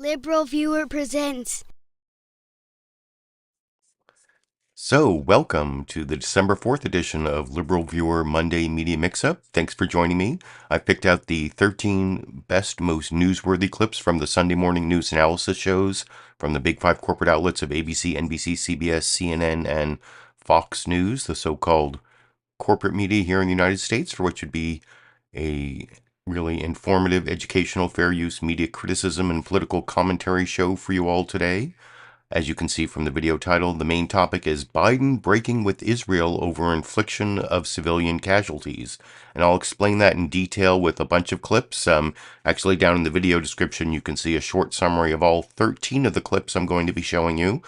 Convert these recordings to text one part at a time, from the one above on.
LiberalViewer presents. So, welcome to the December 4th edition of LiberalViewer Monday Media Mixup. Thanks for joining me. I picked out the 13 best, most newsworthy clips from the Sunday morning news analysis shows from the big five corporate outlets of ABC, NBC, CBS, CNN, and Fox News, the so-called corporate media here in the United States, for which would be a really informative, educational, fair use media criticism and political commentary show for you all today. As you can see from the video title, the main topic is Biden breaking with Israel over infliction of civilian casualties. And I'll explain that in detail with a bunch of clips. Actually, down in the video description, you can see a short summary of all 13 of the clips I'm going to be showing you.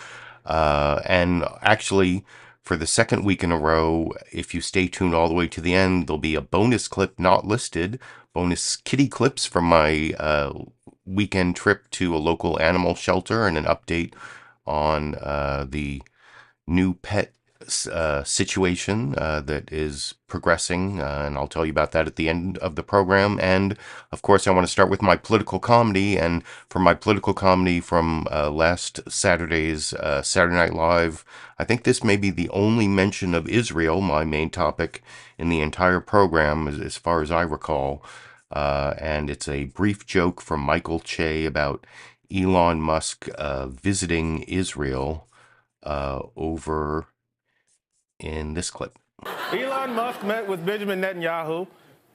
And actually, for the second week in a row, if you stay tuned all the way to the end, there'll be a bonus clip not listed, bonus kitty clips from my weekend trip to a local animal shelter and an update on the new pet situation that is progressing, and I'll tell you about that at the end of the program. And of course, I want to start with my political comedy, and for my political comedy from last Saturday's Saturday Night Live, I think this may be the only mention of Israel, my main topic, in the entire program, as far as I recall. And it's a brief joke from Michael Che about Elon Musk visiting Israel over in this clip. Elon Musk met with Benjamin Netanyahu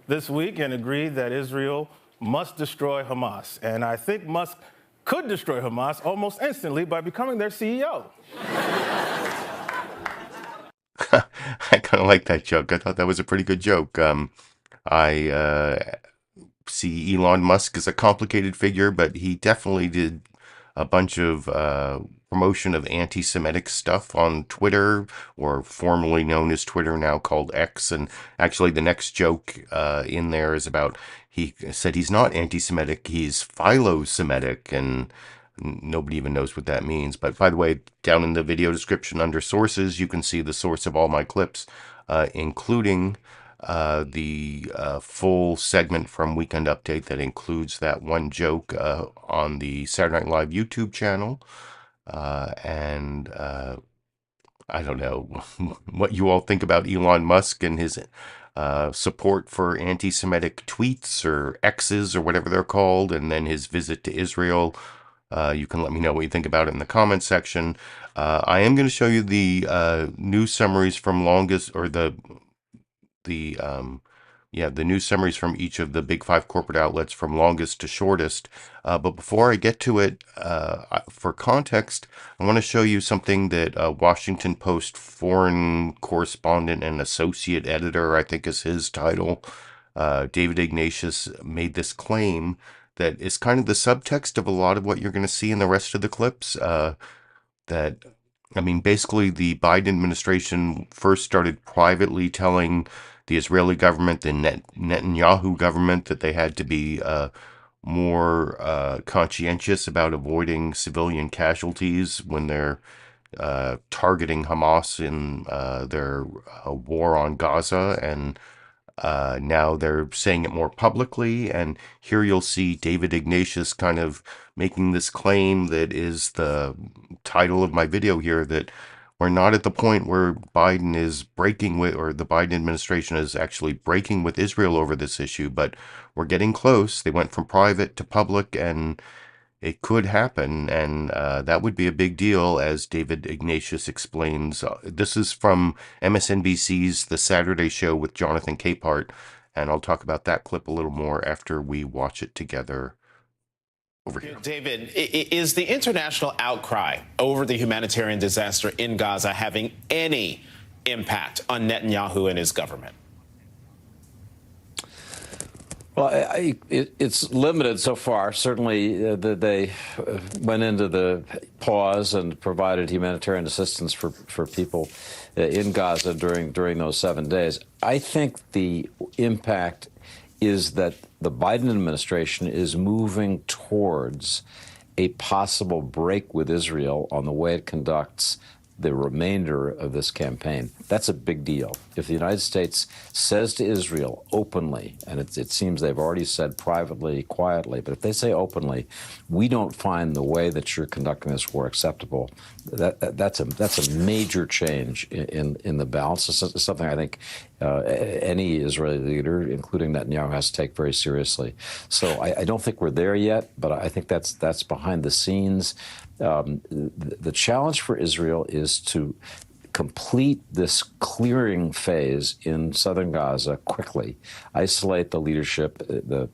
this week and agreed that Israel must destroy Hamas. And I think Musk could destroy Hamas almost instantly by becoming their CEO. I kind of like that joke. I thought that was a pretty good joke. I see Elon Musk as a complicated figure, but he definitely did a bunch of promotion of anti-Semitic stuff on Twitter, or formerly known as Twitter, now called X. And actually the next joke in there is about, he said he's not anti-Semitic, he's philo-Semitic, and nobody even knows what that means. But by the way, down in the video description under sources, you can see the source of all my clips, including the full segment from Weekend Update that includes that one joke on the Saturday Night Live YouTube channel. And I don't know what you all think about Elon Musk and his support for anti-Semitic tweets or X's or whatever they're called, and then his visit to Israel. You can let me know what you think about it in the comments section. I am going to show you the news summaries from longest, or the news summaries from each of the big five corporate outlets from longest to shortest. But before I get to it, for context, I want to show you something that Washington Post foreign correspondent and associate editor, I think is his title, David Ignatius, made this claim that is kind of the subtext of a lot of what you're going to see in the rest of the clips. Basically, the Biden administration first started privately telling the Israeli government, the Netanyahu government, that they had to be more conscientious about avoiding civilian casualties when they're targeting Hamas in their war on Gaza. And now they're saying it more publicly, and here you'll see David Ignatius kind of making this claim that is the title of my video here, that we're not at the point where Biden is breaking with, or the Biden administration is actually breaking with Israel over this issue, but we're getting close. They went from private to public, and it could happen, and that would be a big deal, as David Ignatius explains. This is from MSNBC's The Saturday Show with Jonathan Capehart, and I'll talk about that clip a little more after we watch it together over here. David, is the international outcry over the humanitarian disaster in Gaza having any impact on Netanyahu and his government? Well, it's limited so far. Certainly, they went into the pause and provided humanitarian assistance for people in Gaza during those 7 days. I think the impact is that the Biden administration is moving towards a possible break with Israel on the way it conducts the remainder of this campaign. That's a big deal. If the United States says to Israel openly, and it seems they've already said privately, quietly, but if they say openly, we don't find the way that you're conducting this war acceptable, that's a major change in the balance. It's something I think any Israeli leader, including Netanyahu, has to take very seriously. So I don't think we're there yet, but I think that's behind the scenes. The challenge for Israel is to complete this clearing phase in southern Gaza quickly, isolate the leadership. The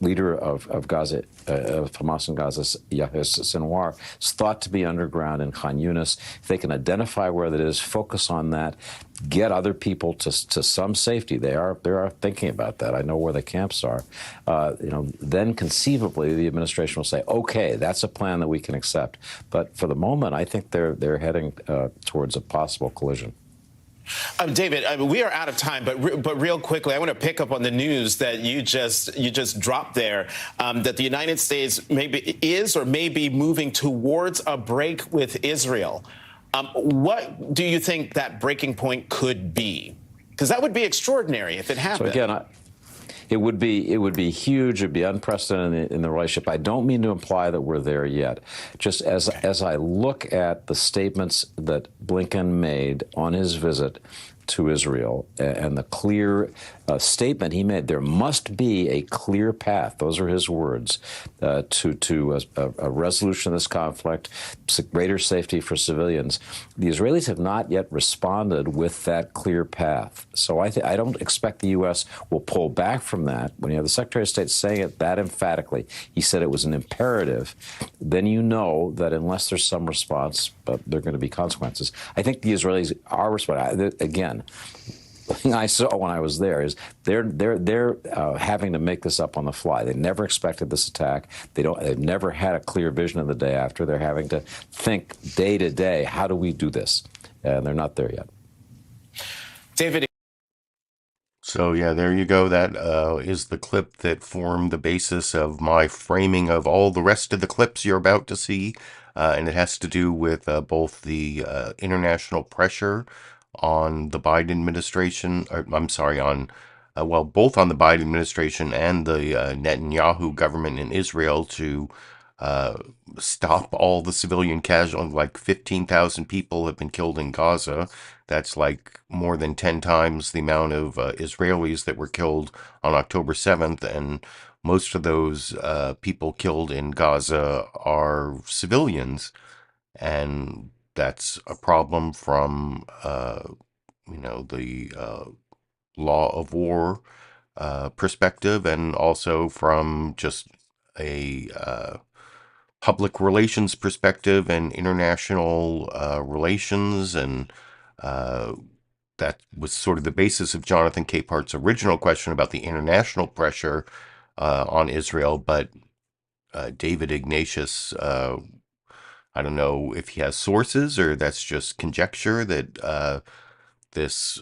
leader of Gaza, of Hamas in Gaza, Yahya Sinwar, is thought to be underground in Khan Yunis. If they can identify where that is, focus on that, get other people to some safety. They are thinking about that. I know where the camps are. Then conceivably the administration will say, okay, that's a plan that we can accept. But for the moment, I think they're heading towards a possible collision. David, we are out of time, but real quickly, I want to pick up on the news that you just dropped there, that the United States may be moving towards a break with Israel. What do you think that breaking point could be? Because that would be extraordinary if it happened. So again, it would be huge. It'd be unprecedented in the relationship. I don't mean to imply that we're there yet. Just as I look at the statements that Blinken made on his visit to Israel and the clear statement he made, there must be a clear path, those are his words, to a resolution of this conflict, greater safety for civilians. The Israelis have not yet responded with that clear path. So I don't expect the U.S. will pull back from that. When you have the Secretary of State saying it that emphatically, he said it was an imperative, then you know that unless there's some response, but there are going to be consequences. I think the Israelis are responding. Again, the thing I saw when I was there is they're having to make this up on the fly. They never expected this attack. They've never had a clear vision of the day after. They're having to think day to day, how do we do this? And they're not there yet. David. So, yeah, there you go. That is the clip that formed the basis of my framing of all the rest of the clips you're about to see. And it has to do with both the international pressure on the Biden administration, both on the Biden administration and the Netanyahu government in Israel to stop all the civilian casualties. Like 15,000 people have been killed in Gaza. That's like more than 10 times the amount of Israelis that were killed on October 7th. And most of those people killed in Gaza are civilians. And that's a problem from, the law of war perspective, and also from just a public relations perspective and international relations. And that was sort of the basis of Jonathan Capehart's original question about the international pressure on Israel. But David Ignatius, I don't know if he has sources or that's just conjecture that this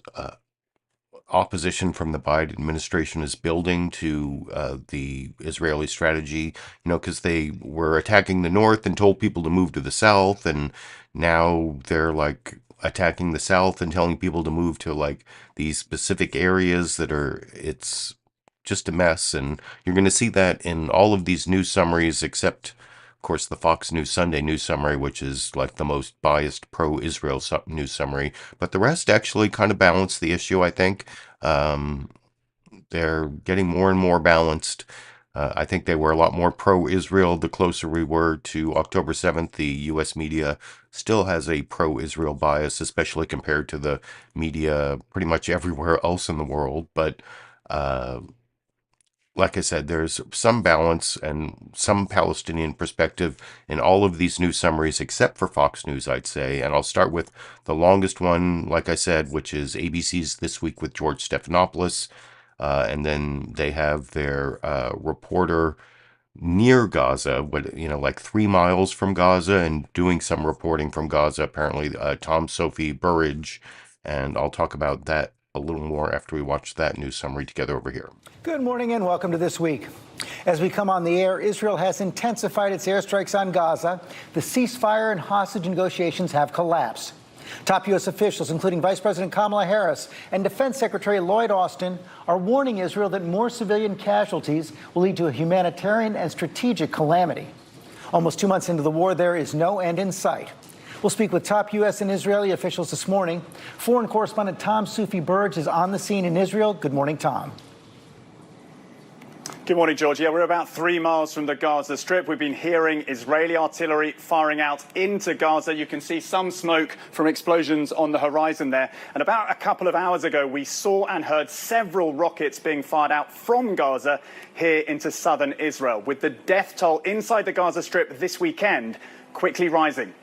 opposition from the Biden administration is building to the Israeli strategy, because they were attacking the north and told people to move to the south. And now they're like attacking the south and telling people to move to like these specific areas it's just a mess. And you're going to see that in all of these news summaries, except of course, the Fox News Sunday news summary, which is like the most biased pro-Israel news summary. But the rest actually kind of balance the issue, I think. They're getting more and more balanced. I think they were a lot more pro-Israel the closer we were to October 7th. The U.S. media still has a pro-Israel bias, especially compared to the media pretty much everywhere else in the world. But like I said, there's some balance and some Palestinian perspective in all of these news summaries, except for Fox News, I'd say. And I'll start with the longest one, like I said, which is ABC's This Week with George Stephanopoulos. And then they have their reporter near Gaza, like 3 miles from Gaza, and doing some reporting from Gaza, apparently, Soufi Burridge. And I'll talk about that a little more after we watch that news summary together over here. Good morning and welcome to This Week. As we come on the air, Israel has intensified its airstrikes on Gaza. The ceasefire and hostage negotiations have collapsed. Top U.S. officials, including Vice President Kamala Harris and Defense Secretary Lloyd Austin, are warning Israel that more civilian casualties will lead to a humanitarian and strategic calamity. Almost 2 months into the war, there is no end in sight. We'll speak with top U.S. and Israeli officials this morning. Foreign correspondent Soufi Burridge is on the scene in Israel. Good morning, Tom. Good morning, George. Yeah, we're about 3 miles from the Gaza Strip. We've been hearing Israeli artillery firing out into Gaza. You can see some smoke from explosions on the horizon there. And about a couple of hours ago, we saw and heard several rockets being fired out from Gaza here into southern Israel, with the death toll inside the Gaza Strip this weekend quickly rising.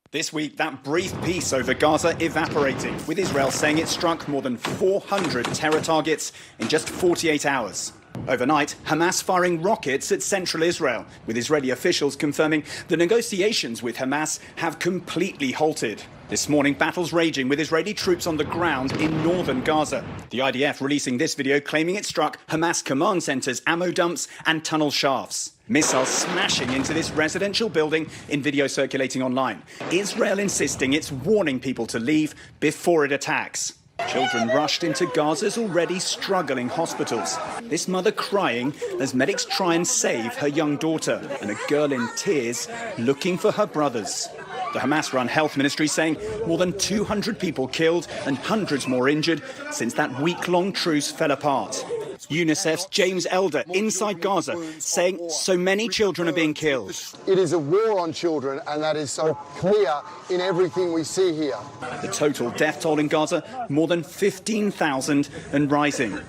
This week, that brief peace over Gaza evaporating, with Israel saying it struck more than 400 terror targets in just 48 hours. Overnight, Hamas firing rockets at central Israel, with Israeli officials confirming the negotiations with Hamas have completely halted. This morning, battles raging with Israeli troops on the ground in northern Gaza. The IDF releasing this video claiming it struck Hamas command centers, ammo dumps and tunnel shafts. Missiles smashing into this residential building in video circulating online. Israel insisting it's warning people to leave before it attacks. Children rushed into Gaza's already struggling hospitals. This mother crying as medics try and save her young daughter, and a girl in tears looking for her brothers. The Hamas-run health ministry saying more than 200 people killed and hundreds more injured since that week-long truce fell apart. UNICEF's James Elder inside Gaza saying so many children are being killed. It is a war on children, and that is so clear in everything we see here. The total death toll in Gaza, more than 15,000 and rising.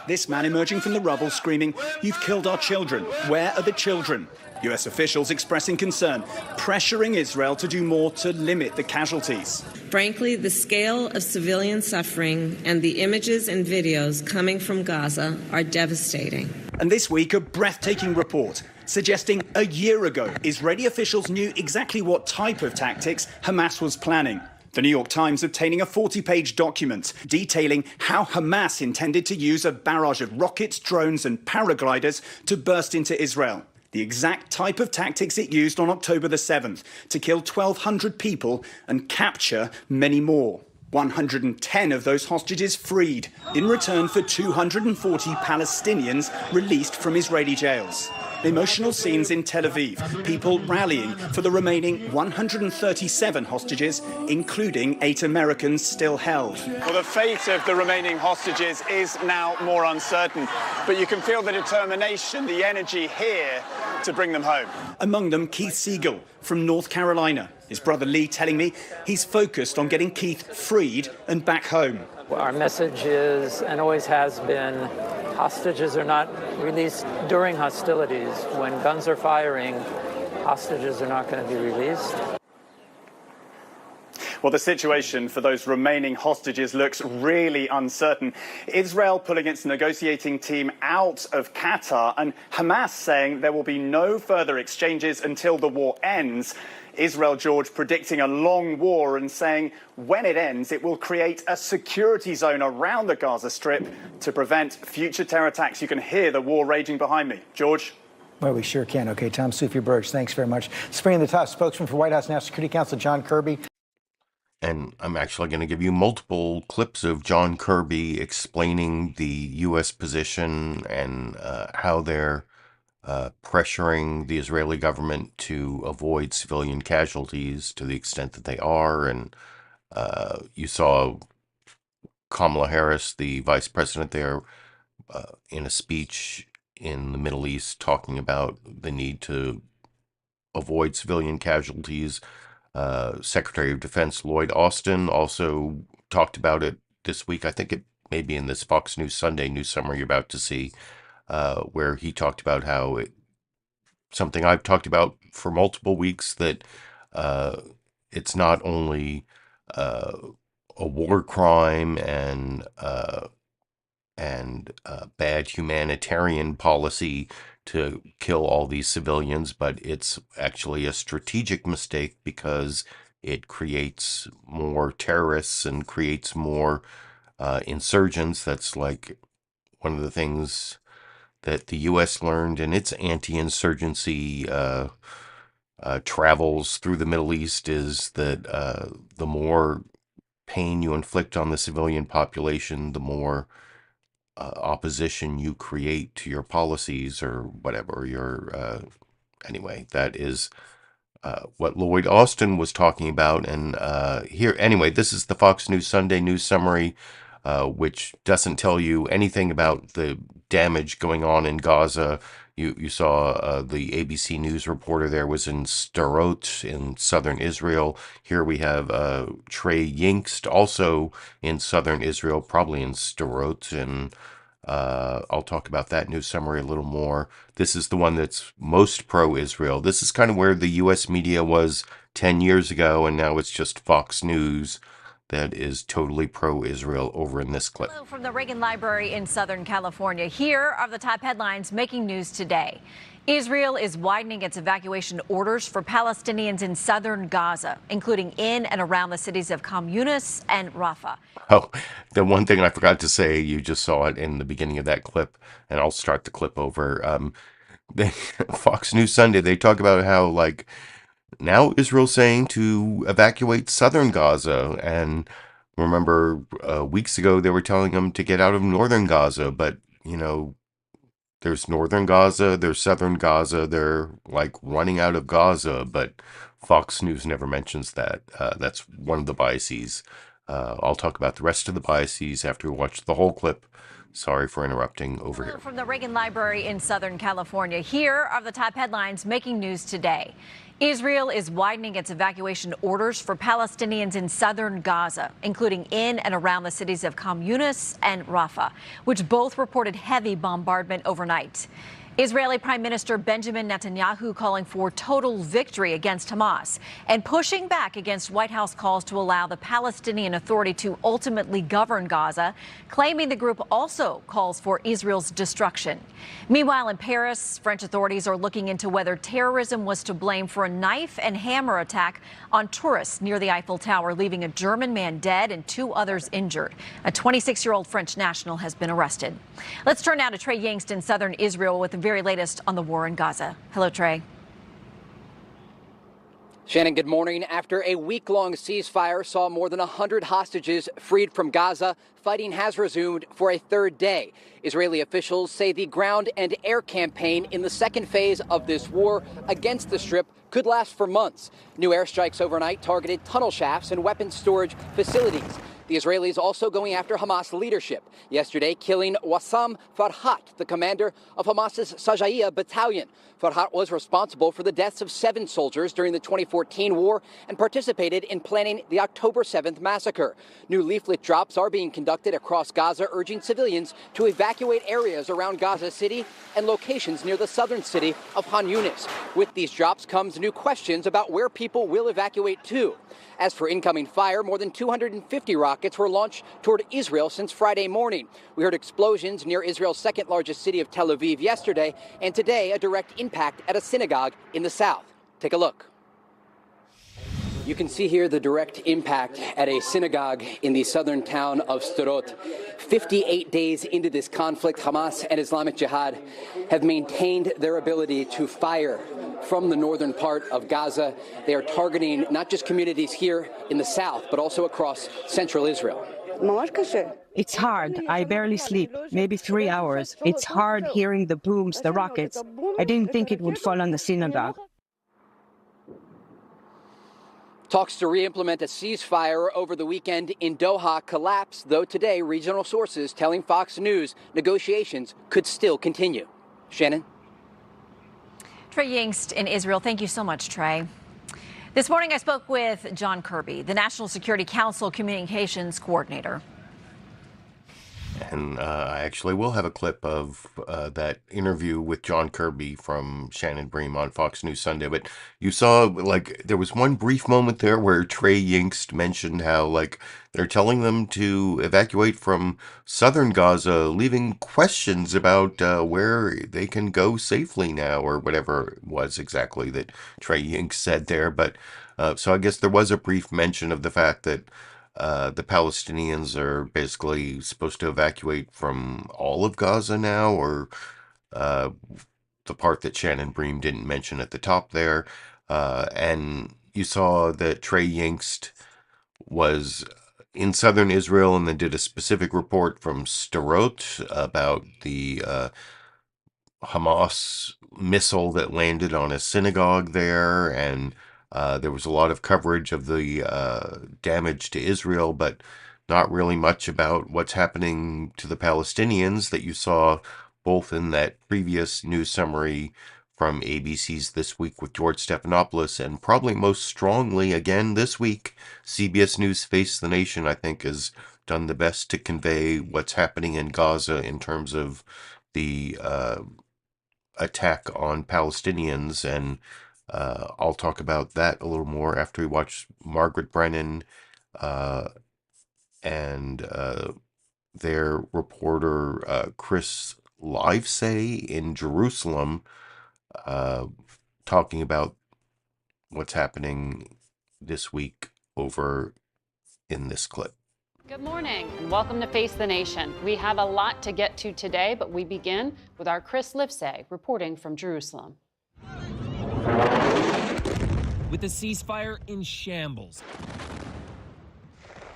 This man emerging from the rubble screaming, "You've killed our children. Where are the children?" US officials expressing concern, pressuring Israel to do more to limit the casualties. Frankly, the scale of civilian suffering and the images and videos coming from Gaza are devastating. And this week, a breathtaking report suggesting a year ago, Israeli officials knew exactly what type of tactics Hamas was planning. The New York Times obtaining a 40-page document detailing how Hamas intended to use a barrage of rockets, drones and paragliders to burst into Israel. The exact type of tactics it used on October the 7th to kill 1,200 people and capture many more. 110 of those hostages freed in return for 240 Palestinians released from Israeli jails. Emotional scenes in Tel Aviv, people rallying for the remaining 137 hostages, including 8 Americans still held. Well, the fate of the remaining hostages is now more uncertain, but you can feel the determination, the energy here to bring them home. Among them, Keith Siegel from North Carolina. His brother Lee telling me he's focused on getting Keith freed and back home. Our message is, and always has been, hostages are not released during hostilities. When guns are firing, hostages are not going to be released. Well, the situation for those remaining hostages looks really uncertain. Israel pulling its negotiating team out of Qatar, and Hamas saying there will be no further exchanges until the war ends. Israel, George, predicting a long war and saying when it ends, it will create a security zone around the Gaza Strip to prevent future terror attacks. You can hear the war raging behind me. George? Well, we sure can. Okay, Soufi Burridge, thanks very much. Springing the top, spokesman for White House National Security Council John Kirby. And I'm actually going to give you multiple clips of John Kirby explaining the U.S. position and how they're pressuring the Israeli government to avoid civilian casualties to the extent that they are. And you saw Kamala Harris, the vice president there, in a speech in the Middle East talking about the need to avoid civilian casualties. Secretary of Defense Lloyd Austin also talked about it this week. I think it may be in this Fox News Sunday news summary you're about to see, where he talked about how something I've talked about for multiple weeks, that it's not only a war crime and bad humanitarian policy to kill all these civilians, but it's actually a strategic mistake because it creates more terrorists and creates more insurgents. That's like one of the things that the U.S. learned in its anti-insurgency travels through the Middle East is that the more pain you inflict on the civilian population, the more opposition you create to your policies or whatever. Anyway, that is what Lloyd Austin was talking about. And here, anyway, this is the Fox News Sunday News Summary, which doesn't tell you anything about the damage going on in Gaza. You saw the ABC News reporter there was in Sderot in southern Israel. Here we have Trey Yingst, also in southern Israel, probably in Sderot, and I'll talk about that news summary a little more. This is the one that's most pro-Israel. This is kind of where the U.S. media was 10 years ago, and now it's just Fox News that is totally pro-Israel over in this clip. Hello from the Reagan Library in Southern California. Here are the top headlines making news today. Israel is widening its evacuation orders for Palestinians in southern Gaza, including in and around the cities of Khan Yunis and Rafah. Oh, the one thing I forgot to say, you just saw it in the beginning of that clip, and I'll start the clip over. Fox News Sunday, they talk about how, like, now Israel's saying to evacuate southern Gaza, and remember weeks ago they were telling them to get out of northern Gaza, but, you know, there's northern Gaza, there's southern Gaza, they're like running out of Gaza, but Fox News never mentions that. That's one of the biases. I'll talk about the rest of the biases after we watch the whole clip. Sorry for interrupting over here. From the Reagan Library in Southern California, here are the top headlines making news today. Israel is widening its evacuation orders for Palestinians in southern Gaza, including in and around the cities of Khan Yunis and Rafah, which both reported heavy bombardment overnight. Israeli Prime Minister Benjamin Netanyahu calling for total victory against Hamas and pushing back against White House calls to allow the Palestinian Authority to ultimately govern Gaza, claiming the group also calls for Israel's destruction. Meanwhile, in Paris, French authorities are looking into whether terrorism was to blame for a knife and hammer attack on tourists near the Eiffel Tower, leaving a German man dead and 2 others injured. A 26-year-old French national has been arrested. Let's turn now to Trey Yingst in southern Israel with the very latest on the war in Gaza. Hello, Trey. Shannon, good morning. After a week-long ceasefire saw more than 100 hostages freed from Gaza, fighting has resumed for a third day. Israeli officials say the ground and air campaign in the second phase of this war against the Strip could last for months. New airstrikes overnight targeted tunnel shafts and weapons storage facilities. The Israelis also going after Hamas leadership, yesterday killing Wassam Farhat, the commander of Hamas's Sajaiya battalion. Farhat was responsible for the deaths of 7 soldiers during the 2014 war and participated in planning the October 7th massacre. New leaflet drops are being conducted across Gaza, urging civilians to evacuate areas around Gaza City and locations near the southern city of Khan Yunis. With these drops comes new questions about where people will evacuate to. As for incoming fire, more than 250 rockets were launched toward Israel since Friday morning. We heard explosions near Israel's second largest city of Tel Aviv yesterday, and today a direct impact at a synagogue in the south. Take a look. You can see here the direct impact at a synagogue in the southern town of Sderot. 58 days into this conflict, Hamas and Islamic Jihad have maintained their ability to fire from the northern part of Gaza. They are targeting not just communities here in the south, but also across central Israel. It's hard. I barely sleep, maybe 3 hours. It's hard hearing the booms, the rockets. I didn't think it would fall on the synagogue. Talks to re-implement a ceasefire over the weekend in Doha collapsed, though today regional sources telling Fox News negotiations could still continue. Shannon? Trey Yingst in Israel. Thank you so much, Trey. This morning I spoke with John Kirby, the National Security Council Communications Coordinator. And I actually will have a clip of that interview with John Kirby from Shannon Bream on Fox News Sunday. But you saw, like, there was one brief moment there where Trey Yingst mentioned how, like, they're telling them to evacuate from southern Gaza, leaving questions about where they can go safely now, or whatever it was exactly that Trey Yingst said there. But so I guess there was a brief mention of the fact that the Palestinians are basically supposed to evacuate from all of Gaza now, or the part that Shannon Bream didn't mention at the top there. And you saw that Trey Yingst was in southern Israel and then did a specific report from Sderot about the Hamas missile that landed on a synagogue there, and there was a lot of coverage of the damage to Israel, but not really much about what's happening to the Palestinians that you saw both in that previous news summary from ABC's This Week with George Stephanopoulos, and probably most strongly again this week, CBS News Face the Nation, I think, has done the best to convey what's happening in Gaza in terms of the attack on Palestinians, and I'll talk about that a little more after we watch Margaret Brennan and their reporter Chris Livesay in Jerusalem talking about what's happening this week over in this clip. Good morning and welcome to Face the Nation. We have a lot to get to today, but we begin with our Chris Livesay reporting from Jerusalem. With the ceasefire in shambles,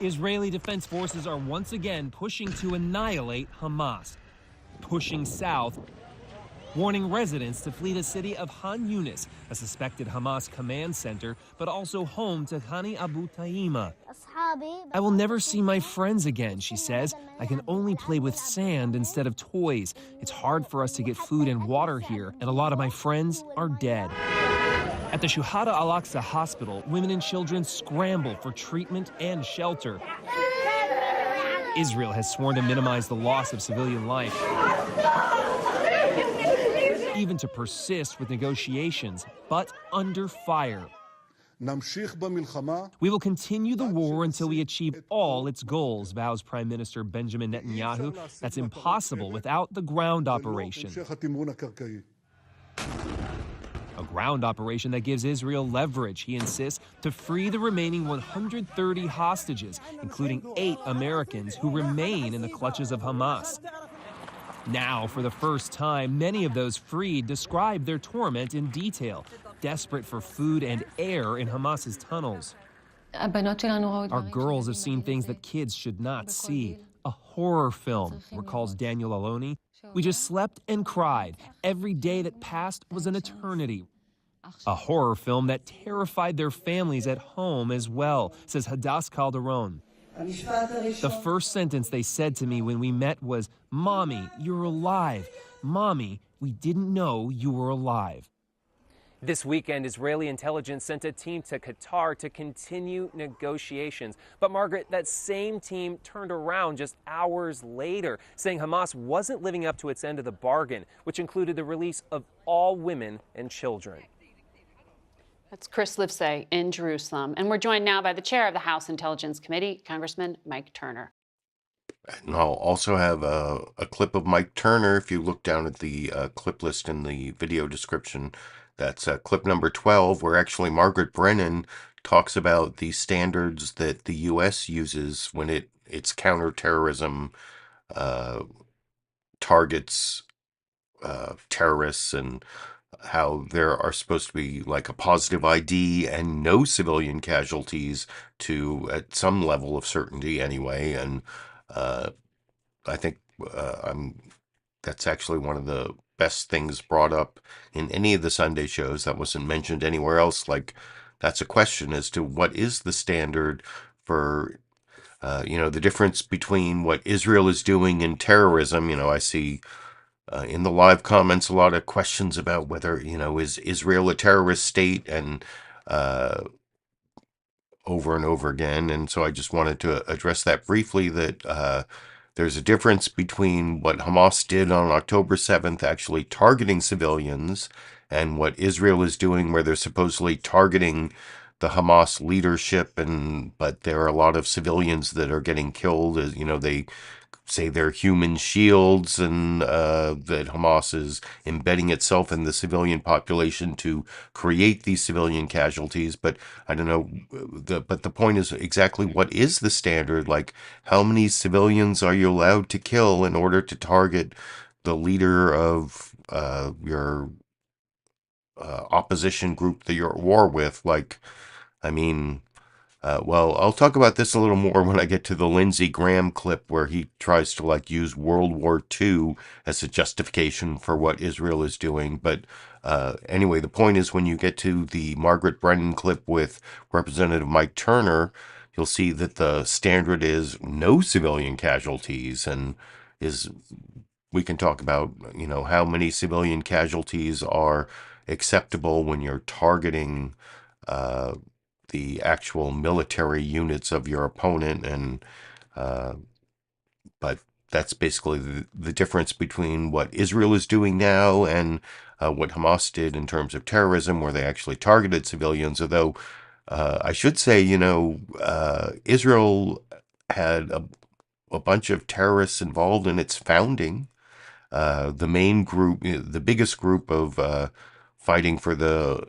Israeli Defense Forces are once again pushing to annihilate Hamas, pushing south, warning residents to flee the city of Han Yunis, a suspected Hamas command center, but also home to Hani Abu Taima. I will never see my friends again, she says. I can only play with sand instead of toys. It's hard for us to get food and water here, and a lot of my friends are dead. At the Shuhada Al-Aqsa hospital, women and children scramble for treatment and shelter. Israel has sworn to minimize the loss of civilian life, even to persist with negotiations, but under fire. We will continue the war until we achieve all its goals, vows Prime Minister Benjamin Netanyahu. That's impossible without the ground operation. A ground operation that gives Israel leverage, he insists, to free the remaining 130 hostages, including 8 Americans who remain in the clutches of Hamas. Now, for the first time, many of those freed describe their torment in detail, desperate for food and air in Hamas's tunnels. Our girls have seen things that kids should not see. A horror film, recalls Daniel Aloni. We just slept and cried. Every day that passed was an eternity. A horror film that terrified their families at home as well, says Hadass Calderon. The first sentence they said to me when we met was, "Mommy, you're alive. Mommy, we didn't know you were alive." This weekend, Israeli intelligence sent a team to Qatar to continue negotiations. But Margaret, that same team turned around just hours later, saying Hamas wasn't living up to its end of the bargain, which included the release of all women and children. That's Chris Livesay in Jerusalem. And we're joined now by the chair of the House Intelligence Committee, Congressman Mike Turner. And I'll also have a clip of Mike Turner. If you look down at the clip list in the video description, that's clip number 12, where actually Margaret Brennan talks about the standards that the U.S. uses when its counterterrorism targets terrorists, and how there are supposed to be like a positive ID and no civilian casualties at some level of certainty anyway. And I think that's actually one of the best things brought up in any of the Sunday shows that wasn't mentioned anywhere else. Like, that's a question as to what is the standard for, the difference between what Israel is doing in terrorism. I see in the live comments a lot of questions about whether, is Israel a terrorist state, and over and over again. And so I just wanted to address that briefly, that there's a difference between what Hamas did on October 7th, actually targeting civilians, and what Israel is doing, where they're supposedly targeting the Hamas leadership, but there are a lot of civilians that are getting killed. As they say, they're human shields, and that Hamas is embedding itself in the civilian population to create these civilian casualties. But I don't know. But the point is, exactly what is the standard? Like, how many civilians are you allowed to kill in order to target the leader of your opposition group that you're at war with. Like, I mean, well, I'll talk about this a little more when I get to the Lindsey Graham clip where he tries to like use World War II as a justification for what Israel is doing. But anyway, the point is when you get to the Margaret Brennan clip with Representative Mike Turner, you'll see that the standard is no civilian casualties, and we can talk about, how many civilian casualties are acceptable when you're targeting the actual military units of your opponent, and but that's basically the difference between what Israel is doing now and what Hamas did in terms of terrorism, where they actually targeted civilians. Although I should say, Israel had a bunch of terrorists involved in its founding. The main group, the biggest group of fighting for the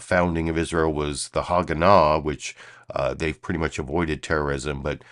founding of Israel was the Haganah, which they've pretty much avoided terrorism. But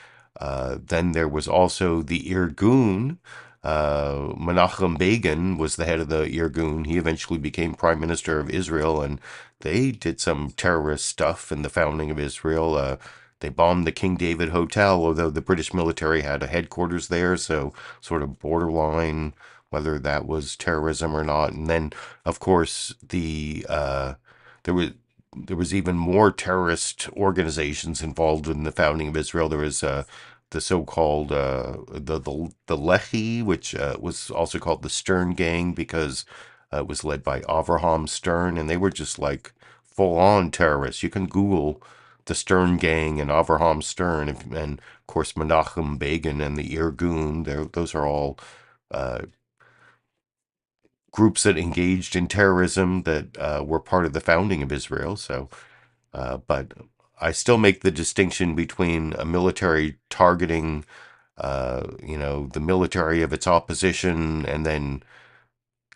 then there was also the Irgun. Menachem Begin was the head of the Irgun. He eventually became prime minister of Israel, and they did some terrorist stuff in the founding of Israel. They bombed the King David Hotel, although the British military had a headquarters there, so sort of borderline whether that was terrorism or not. And then, of course, there was even more terrorist organizations involved in the founding of Israel. There was the so-called the Lehi, which was also called the Stern Gang because it was led by Avraham Stern, and they were just like full-on terrorists. You can Google the Stern Gang and Avraham Stern, and of course Menachem Begin and the Irgun. Those are all groups that engaged in terrorism that were part of the founding of Israel. So, but I still make the distinction between a military targeting, the military of its opposition, and then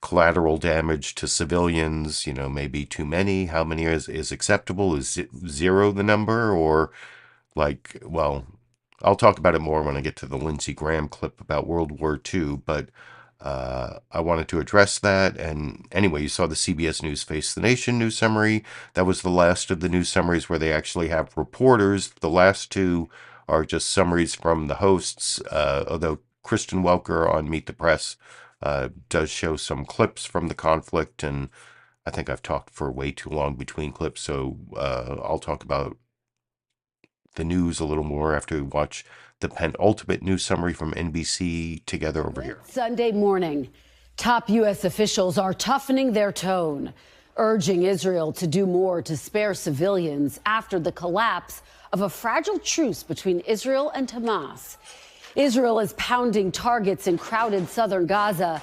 collateral damage to civilians, maybe too many. How many is acceptable? Is zero the number? Or I'll talk about it more when I get to the Lindsey Graham clip about World War II, but I wanted to address that. And anyway, you saw the CBS News Face the Nation news summary. That was the last of the news summaries where they actually have reporters. The last two are just summaries from the hosts, although Kristen Welker on Meet the Press does show some clips from the conflict, and I think I've talked for way too long between clips, so I'll talk about the news a little more after we watch the penultimate news summary from NBC together over here. Sunday morning, top U.S. officials are toughening their tone, urging Israel to do more to spare civilians after the collapse of a fragile truce between Israel and Hamas. Israel is pounding targets in crowded southern Gaza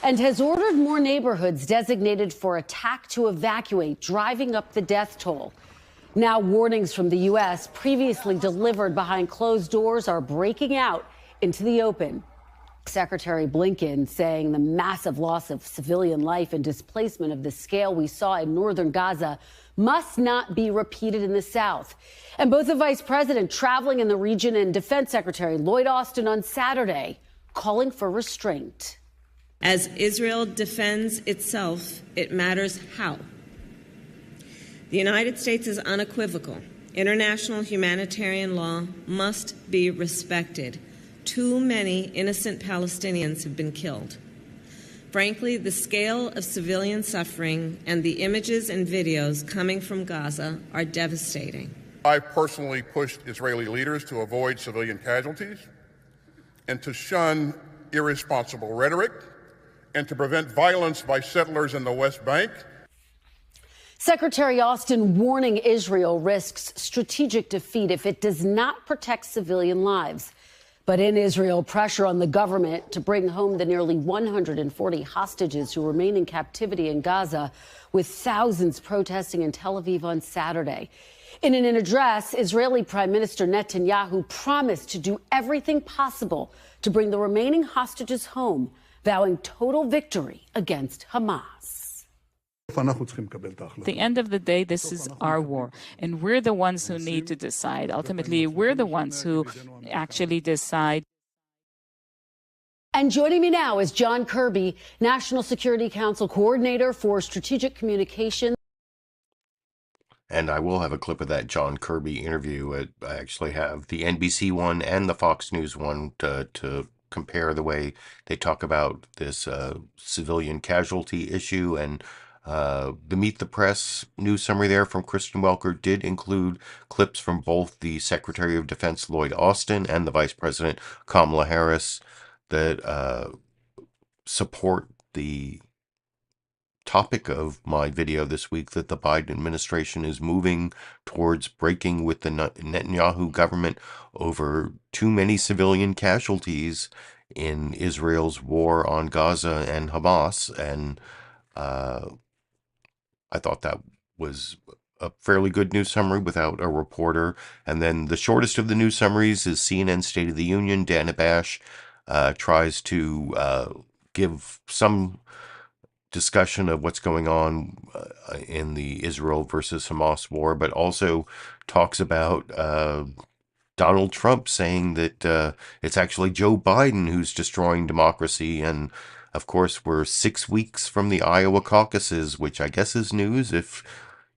and has ordered more neighborhoods designated for attack to evacuate, driving up the death toll. Now warnings from the U.S. previously delivered behind closed doors are breaking out into the open. Secretary Blinken saying the massive loss of civilian life and displacement of the scale we saw in northern Gaza must not be repeated in the South. And both the vice president traveling in the region and Defense Secretary Lloyd Austin on Saturday calling for restraint. As Israel defends itself, it matters how. The United States is unequivocal. International humanitarian law must be respected. Too many innocent Palestinians have been killed. Frankly, the scale of civilian suffering and the images and videos coming from Gaza are devastating. I personally pushed Israeli leaders to avoid civilian casualties and to shun irresponsible rhetoric and to prevent violence by settlers in the West Bank. Secretary Austin warning Israel risks strategic defeat if it does not protect civilian lives. But in Israel, pressure on the government to bring home the nearly 140 hostages who remain in captivity in Gaza, with thousands protesting in Tel Aviv on Saturday. In an address, Israeli Prime Minister Netanyahu promised to do everything possible to bring the remaining hostages home, vowing total victory against Hamas. At the end of the day, this is our war, and we're the ones who need to decide. Ultimately, we're the ones who actually decide. And joining me now is John Kirby, National Security Council Coordinator for Strategic Communications. And I will have a clip of that John Kirby interview. I actually have the NBC one and the Fox News one to compare the way they talk about this civilian casualty issue. And the Meet the Press news summary there from Kristen Welker did include clips from both the Secretary of Defense Lloyd Austin and the Vice President Kamala Harris that support the topic of my video this week, that the Biden administration is moving towards breaking with the Netanyahu government over too many civilian casualties in Israel's war on Gaza and Hamas. And I thought that was a fairly good news summary without a reporter. And then the shortest of the news summaries is CNN State of the Union. Dana Bash tries to give some discussion of what's going on in the Israel versus Hamas war, but also talks about Donald Trump saying that it's actually Joe Biden who's destroying democracy. And of course, we're 6 weeks from the Iowa caucuses, which I guess is news if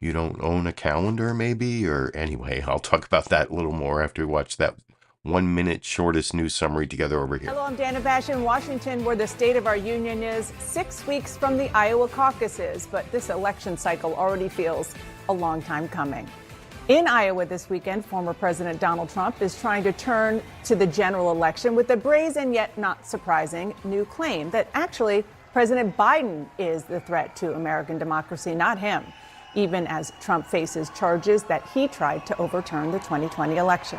you don't own a calendar, maybe. Or anyway, I'll talk about that a little more after we watch that 1 minute shortest news summary together over here. Hello, I'm Dana Bash in Washington, where the State of our Union is 6 weeks from the Iowa caucuses. But this election cycle already feels a long time coming. In Iowa this weekend, former President Donald Trump is trying to turn to the general election with a brazen yet not surprising new claim that actually President Biden is the threat to American democracy, not him, even as Trump faces charges that he tried to overturn the 2020 election.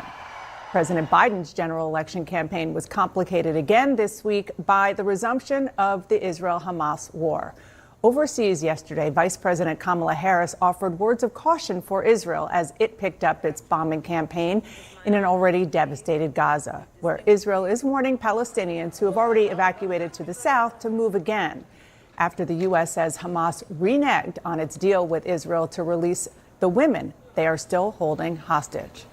President Biden's general election campaign was complicated again this week by the resumption of the Israel-Hamas war. Overseas yesterday, Vice President Kamala Harris offered words of caution for Israel as it picked up its bombing campaign in an already devastated Gaza, where Israel is warning Palestinians who have already evacuated to the south to move again, after the U.S. says Hamas reneged on its deal with Israel to release the women they are still holding hostage.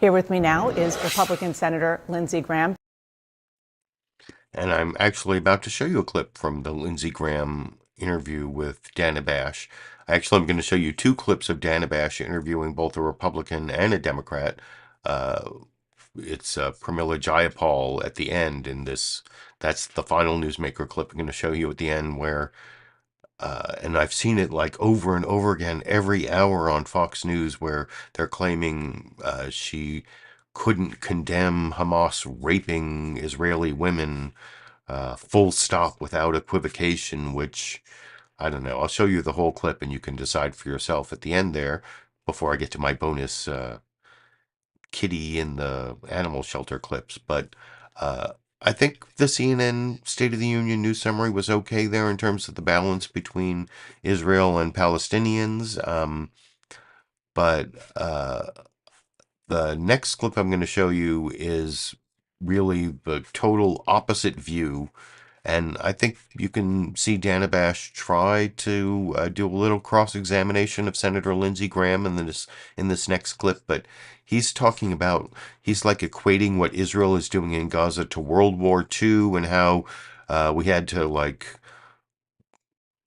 Here with me now is Republican Senator Lindsey Graham. And I'm actually about to show you a clip from the Lindsey Graham interview with Dana Bash. I'm going to show you two clips of Dana Bash interviewing both a Republican and a Democrat. It's Pramila Jayapal at the end in this. That's the final newsmaker clip I'm going to show you at the end where and I've seen it like over and over again every hour on Fox News where they're claiming she couldn't condemn Hamas raping Israeli women full stop without equivocation, which I don't know. I'll show you the whole clip and you can decide for yourself at the end there before I get to my bonus kitty in the animal shelter clips. But I think the CNN State of the Union news summary was okay there in terms of the balance between Israel and Palestinians. But the next clip I'm going to show you is really the total opposite view. And I think you can see Dana Bash try to do a little cross-examination of Senator Lindsey Graham in this next clip, but he's talking about, he's like equating what Israel is doing in Gaza to World War II and how we had to like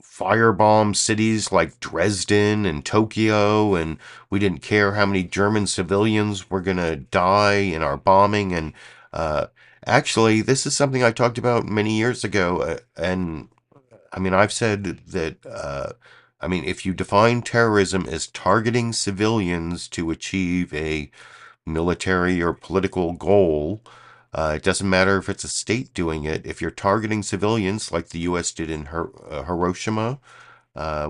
firebomb cities like Dresden and Tokyo, and we didn't care how many German civilians were going to die in our bombing. And actually, this is something I talked about many years ago, and I mean, I've said that, if you define terrorism as targeting civilians to achieve a military or political goal, it doesn't matter if it's a state doing it. If you're targeting civilians like the U.S. did in Hiroshima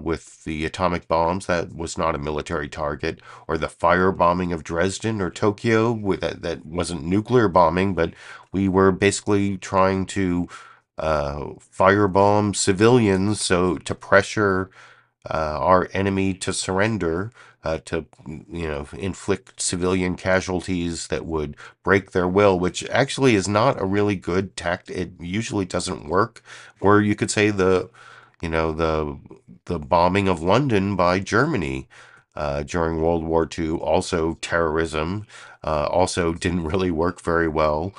with the atomic bombs, that was not a military target. Or the firebombing of Dresden or Tokyo, that wasn't nuclear bombing, but we were basically trying to firebomb civilians so to pressure our enemy to surrender, to inflict civilian casualties that would break their will, which actually is not a really good tactic. It usually doesn't work. Or you could say the bombing of London by Germany during World War II, also terrorism, also didn't really work very well.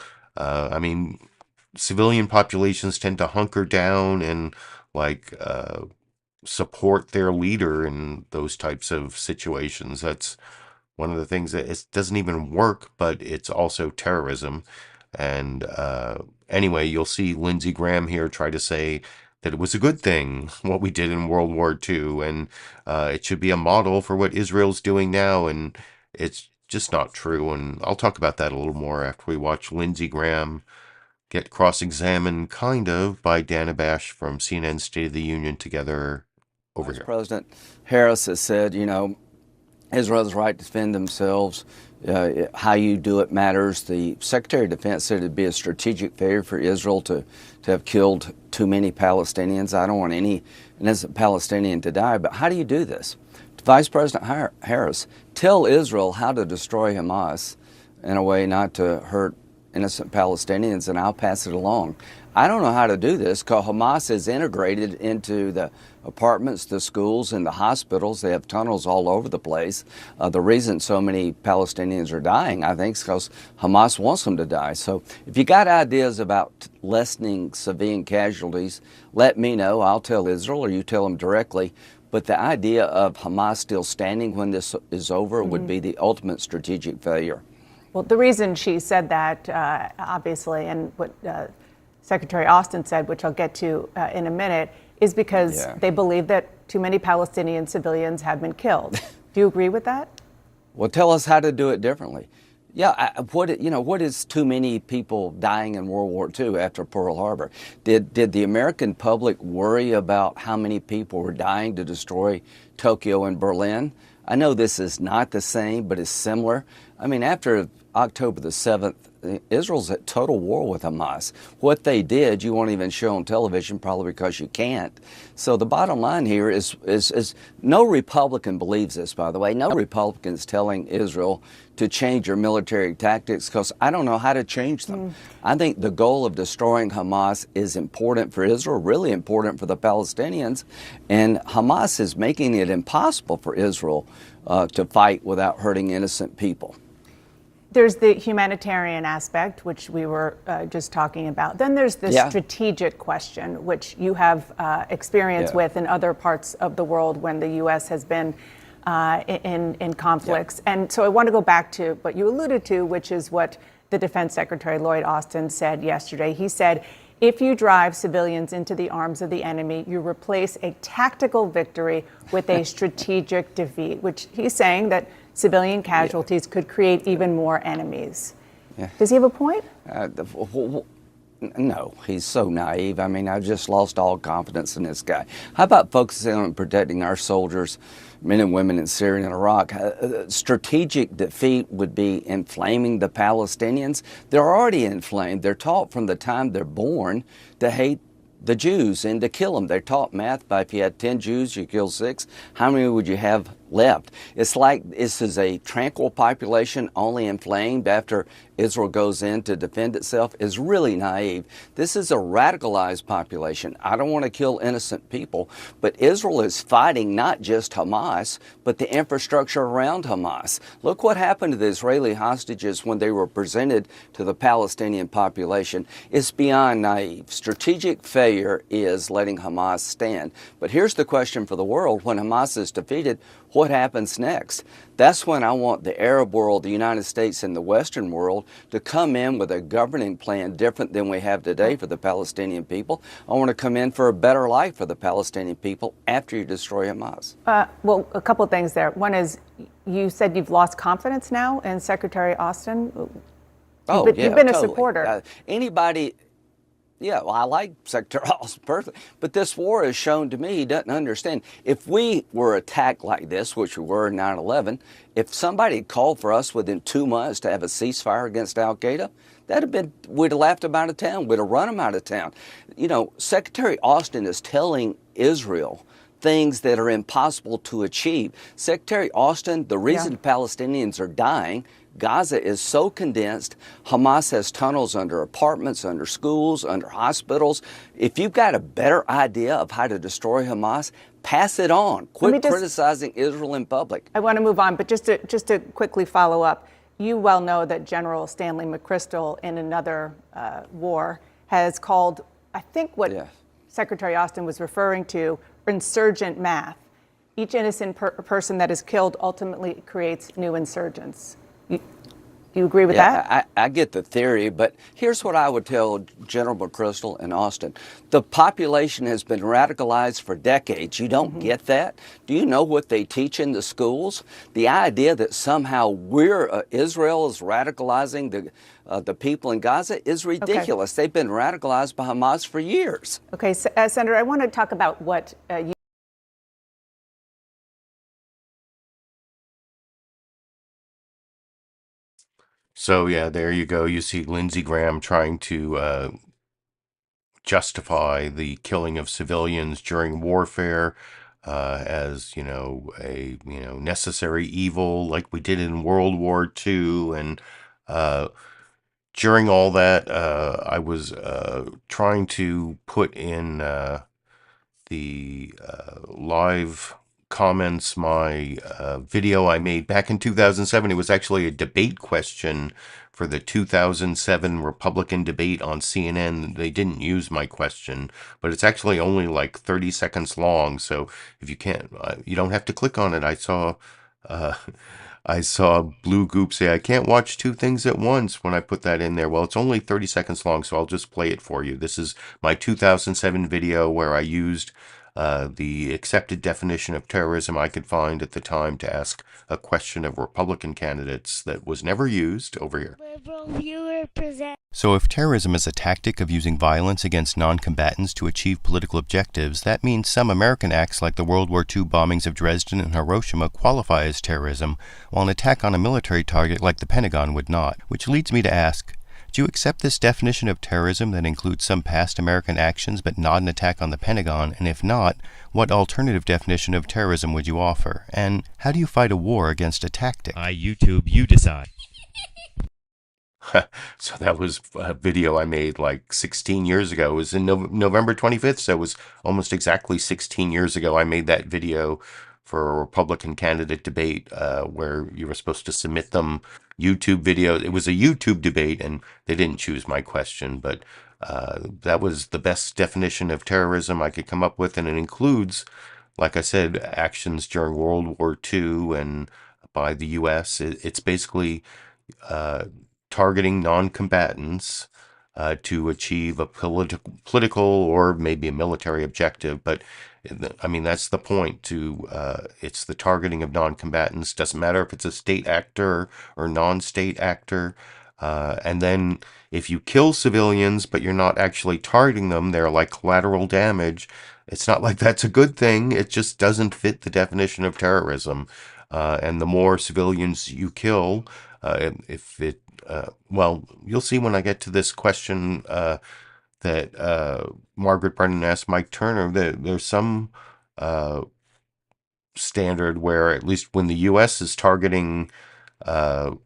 civilian populations tend to hunker down and like support their leader in those types of situations. That's one of the things that it doesn't even work, but it's also terrorism. And anyway, you'll see Lindsey Graham here try to say that it was a good thing what we did in World War II, and it should be a model for what Israel's doing now, and it's just not true. And I'll talk about that a little more after we watch Lindsey Graham get cross-examined, kind of, by Dana Bash from CNN's State of the Union together over here. President Harris has said, you know, Israel's right to defend themselves. How you do it matters. The Secretary of Defense said it'd be a strategic failure for Israel to have killed too many Palestinians. I don't want any innocent Palestinian to die, but how do you do this? Vice President Harris, tell Israel how to destroy Hamas in a way not to hurt innocent Palestinians, and I'll pass it along. I don't know how to do this because Hamas is integrated into the apartments, the schools, and the hospitals. They have tunnels all over the place. The reason so many Palestinians are dying, I think, is because Hamas wants them to die. So if you got ideas about lessening civilian casualties, let me know. I'll tell Israel, or you tell them directly. But the idea of Hamas still standing when this is over would be the ultimate strategic failure. Well, the reason she said that, obviously, and what Secretary Austin said, which I'll get to in a minute, is because they believe that too many Palestinian civilians have been killed. Do you agree with that? Well, tell us how to do it differently. Yeah, what is too many people dying in World War II after Pearl Harbor? Did the American public worry about how many people were dying to destroy Tokyo and Berlin? I know this is not the same, but it's similar. I mean, after October the 7th, Israel's at total war with Hamas. What they did, you won't even show on television, probably because you can't. So the bottom line here is no Republican believes this, by the way. No Republican is telling Israel to change your military tactics because I don't know how to change them. I think the goal of destroying Hamas is important for Israel, really important for the Palestinians, and Hamas is making it impossible for Israel to fight without hurting innocent people. There's the humanitarian aspect, which we were just talking about. Then there's the strategic question, which you have experience with in other parts of the world when the U.S. has been in conflicts. And so I want to go back to what you alluded to, which is what the Defense Secretary Lloyd Austin said yesterday. He said, if you drive civilians into the arms of the enemy, you replace a tactical victory with a strategic defeat, which he's saying that civilian casualties could create even more enemies. Does he have a point? No, he's so naive. I mean, I've just lost all confidence in this guy. How about focusing on protecting our soldiers, men and women in Syria and Iraq? Strategic defeat would be inflaming the Palestinians. They're already inflamed. They're taught from the time they're born to hate the Jews and to kill them. They're taught math by if you had 10 Jews, you kill 6. How many would you have left? It's like this is a tranquil population only inflamed after Israel goes in to defend itself is really naive. This is a radicalized population. I don't want to kill innocent people, but Israel is fighting not just Hamas, but the infrastructure around Hamas. Look what happened to the Israeli hostages when they were presented to the Palestinian population. It's beyond naive. Strategic failure is letting Hamas stand. But here's the question for the world. When Hamas is defeated, what happens next? That's when I want the Arab world, the United States, and the Western world to come in with a governing plan different than we have today for the Palestinian people. I want to come in for a better life for the Palestinian people after you destroy Hamas. Well, a couple of things there. One is you said you've lost confidence now in Secretary Austin. You've been a supporter. Yeah, well, I like Secretary Austin personally, but this war has shown to me he doesn't understand. If we were attacked like this, which we were in 9/11, if somebody had called for us within 2 months to have a ceasefire against al-Qaeda, we'd have laughed them out of town. We'd have run them out of town. You know, Secretary Austin is telling Israel things that are impossible to achieve. Secretary Austin, the reason Palestinians are dying, Gaza is so condensed. Hamas has tunnels under apartments, under schools, under hospitals. If you've got a better idea of how to destroy Hamas, pass it on. Quit criticizing Israel in public. I want to move on, but just to quickly follow up, you well know that General Stanley McChrystal in another war has called, I think what Secretary Austin was referring to, insurgent math. Each innocent person that is killed ultimately creates new insurgents. Do you agree with that? I get the theory, but here's what I would tell General McChrystal and Austin. The population has been radicalized for decades. You don't get that? Do you know what they teach in the schools? The idea that somehow Israel is radicalizing the people in Gaza is ridiculous. They've been radicalized by Hamas for years. Okay, Senator, I want to talk about what you So yeah, there you go. You see Lindsey Graham trying to justify the killing of civilians during warfare as a necessary evil, like we did in World War II. And during all that, I was trying to put in the live comments my video I made back in 2007. It was actually a debate question for the 2007 Republican debate on CNN. They didn't use my question, but it's actually only like 30 seconds long. So if you can't, you don't have to click on it. I saw Blue Goop say, I can't watch two things at once when I put that in there. Well, it's only 30 seconds long, so I'll just play it for you. This is my 2007 video where I used the accepted definition of terrorism I could find at the time to ask a question of Republican candidates that was never used over here. LiberalViewer presents. So if terrorism is a tactic of using violence against non-combatants to achieve political objectives, that means some American acts like the World War II bombings of Dresden and Hiroshima qualify as terrorism, while an attack on a military target like the Pentagon would not. Which leads me to ask, do you accept this definition of terrorism that includes some past American actions but not an attack on the Pentagon? And if not, what alternative definition of terrorism would you offer? And how do you fight a war against a tactic? I YouTube, you decide. So that was a video I made like 16 years ago. It was in November 25th, so it was almost exactly 16 years ago I made that video for a Republican candidate debate where you were supposed to submit them YouTube videos. It was a YouTube debate, and they didn't choose my question, but that was the best definition of terrorism I could come up with, and it includes, like I said, actions during World War II and by the U.S. It's basically targeting non-combatants to achieve a political or maybe a military objective. But I mean, that's the point. It's the targeting of non-combatants. Doesn't matter if it's a state actor or non-state actor. And then if you kill civilians, but you're not actually targeting them, they're like collateral damage. It's not like that's a good thing. It just doesn't fit the definition of terrorism. And the more civilians you kill, well, you'll see when I get to this question that Margaret Brennan asked Mike Turner, that there's some standard where, at least when the U.S. is targeting their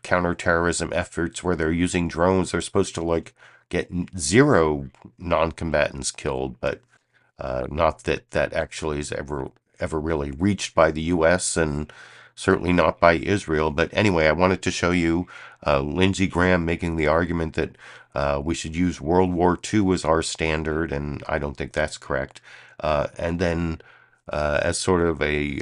counterterrorism efforts where they're using drones, they're supposed to like get zero non-combatants killed, but not that actually is ever really reached by the U.S. and certainly not by Israel. But anyway, I wanted to show you Lindsey Graham making the argument that we should use World War II as our standard, and I don't think that's correct. And then as sort of a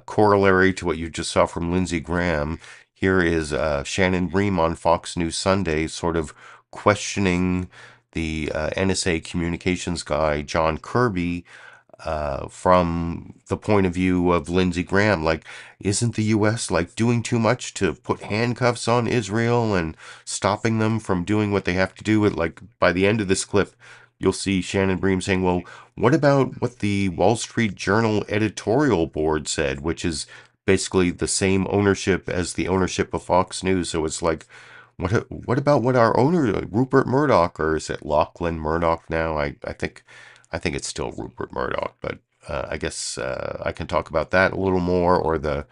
corollary to what you just saw from Lindsey Graham, here is Shannon Bream on Fox News Sunday sort of questioning the NSA communications guy, John Kirby, from the point of view of Lindsey Graham. Like, isn't the U.S. like doing too much to put handcuffs on Israel and stopping them from doing what they have to do? Like, by the end of this clip, you'll see Shannon Bream saying, well, what about what the Wall Street Journal editorial board said, which is basically the same ownership as the ownership of Fox News. So it's like, what about what our owner, Rupert Murdoch, or is it Lachlan Murdoch now? I think it's still Rupert Murdoch, but I guess I can talk about that a little more, or the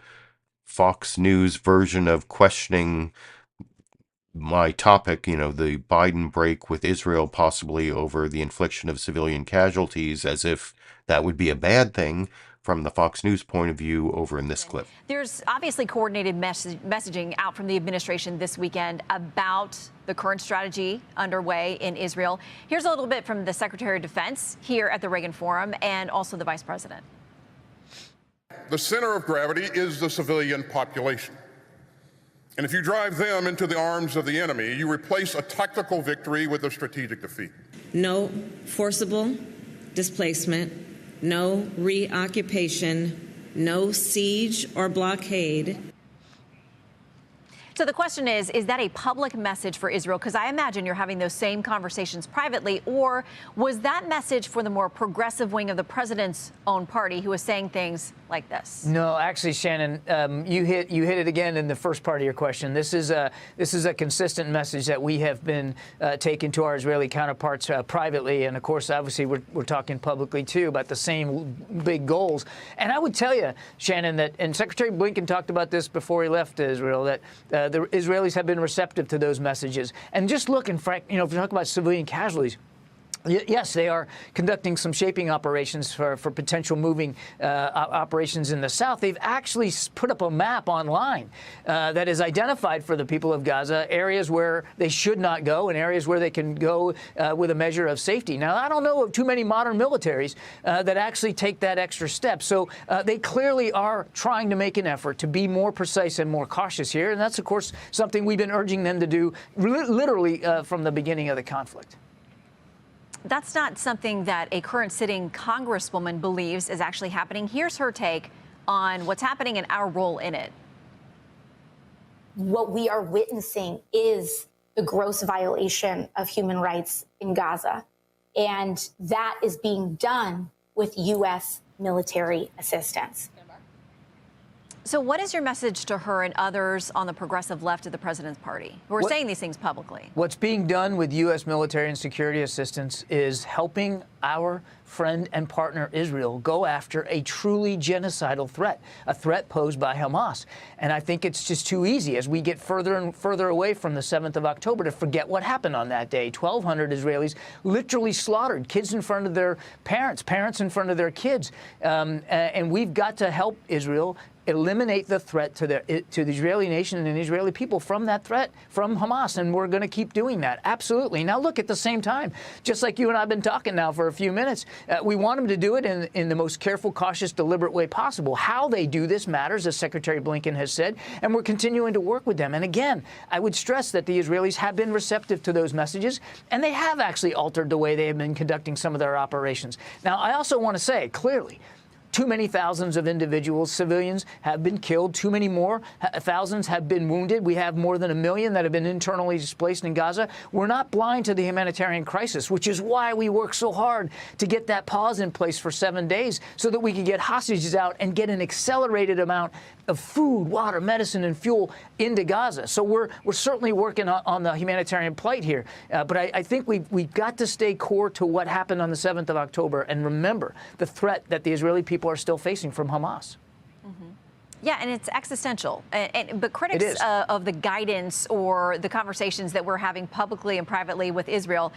Fox News version of questioning my topic, the Biden break with Israel possibly over the infliction of civilian casualties, as if that would be a bad thing. from the Fox News point of view over in this clip. There's obviously coordinated messaging out from the administration this weekend about the current strategy underway in Israel. Here's a little bit from the Secretary of Defense here at the Reagan Forum and also the Vice President. The center of gravity is the civilian population. And if you drive them into the arms of the enemy, you replace a tactical victory with a strategic defeat. No forcible displacement, no reoccupation, no siege or blockade. So the question is that a public message for Israel? Because I imagine you're having those same conversations privately, or was that message for the more progressive wing of the president's own party who was saying things like this? No, actually, Shannon, you hit it again in the first part of your question. This is a consistent message that we have been taking to our Israeli counterparts privately, and of course, obviously, we're talking publicly too about the same big goals. And I would tell you, Shannon, that and Secretary Blinken talked about this before he left Israel, that the Israelis have been receptive to those messages. And just look, in fact, if you talk about civilian casualties, yes, they are conducting some shaping operations for potential moving operations in the south. They've actually put up a map online that is identified for the people of Gaza, areas where they should not go and areas where they can go with a measure of safety. Now, I don't know of too many modern militaries that actually take that extra step. So they clearly are trying to make an effort to be more precise and more cautious here. And that's, of course, something we've been urging them to do literally from the beginning of the conflict. That's not something that a current sitting congresswoman believes is actually happening. Here's her take on what's happening and our role in it. What we are witnessing is the gross violation of human rights in Gaza. And that is being done with U.S. military assistance. So what is your message to her and others on the progressive left of the president's party who are saying these things publicly? What's being done with U.S. military and security assistance is helping our friend and partner Israel go after a truly genocidal threat, a threat posed by Hamas. And I think it's just too easy as we get further and further away from the 7th of October to forget what happened on that day. 1,200 Israelis literally slaughtered, kids in front of their parents, parents in front of their kids. And we've got to help Israel eliminate the threat to the Israeli nation and Israeli people from that threat from Hamas, and we're going to keep doing that. Absolutely. Now, look, at the same time, just like you and I have been talking now for a few minutes, we want them to do it in the most careful, cautious, deliberate way possible. How they do this matters, as Secretary Blinken has said, and we're continuing to work with them. And again, I would stress that the Israelis have been receptive to those messages, and they have actually altered the way they have been conducting some of their operations. Now, I also want to say clearly, too many thousands of individuals, civilians, have been killed. Too many more thousands have been wounded. We have more than 1 million that have been internally displaced in Gaza. We're not blind to the humanitarian crisis, which is why we work so hard to get that pause in place for 7 days so that we can get hostages out and get an accelerated amount of food, water, medicine, and fuel into Gaza. So we're certainly working on the humanitarian plight here. But I think we've got to stay core to what happened on the 7th of October and remember the threat that the Israeli people are still facing from Hamas. Yeah, and it's existential. But critics of the guidance or the conversations that we're having publicly and privately with Israel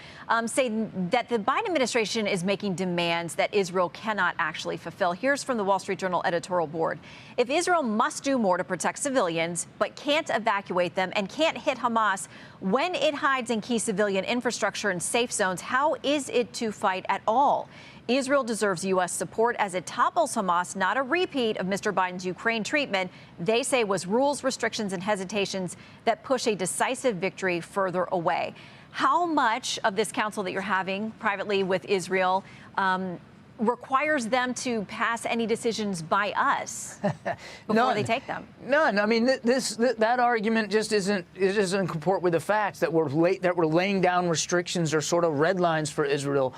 say that the Biden administration is making demands that Israel cannot actually fulfill. Here's from the Wall Street Journal editorial board. If Israel must do more to protect civilians, but can't evacuate them and can't hit Hamas when it hides in key civilian infrastructure and safe zones, how is it to fight at all? Israel deserves U.S. support as it topples Hamas, not a repeat of Mr. Biden's Ukraine treatment, they say was rules, restrictions, and hesitations that push a decisive victory further away. How much of this council that you're having privately with Israel requires them to pass any decisions by us before they take them? None. I mean, that argument just doesn't comport with the facts that we're laying down restrictions or sort of red lines for Israel.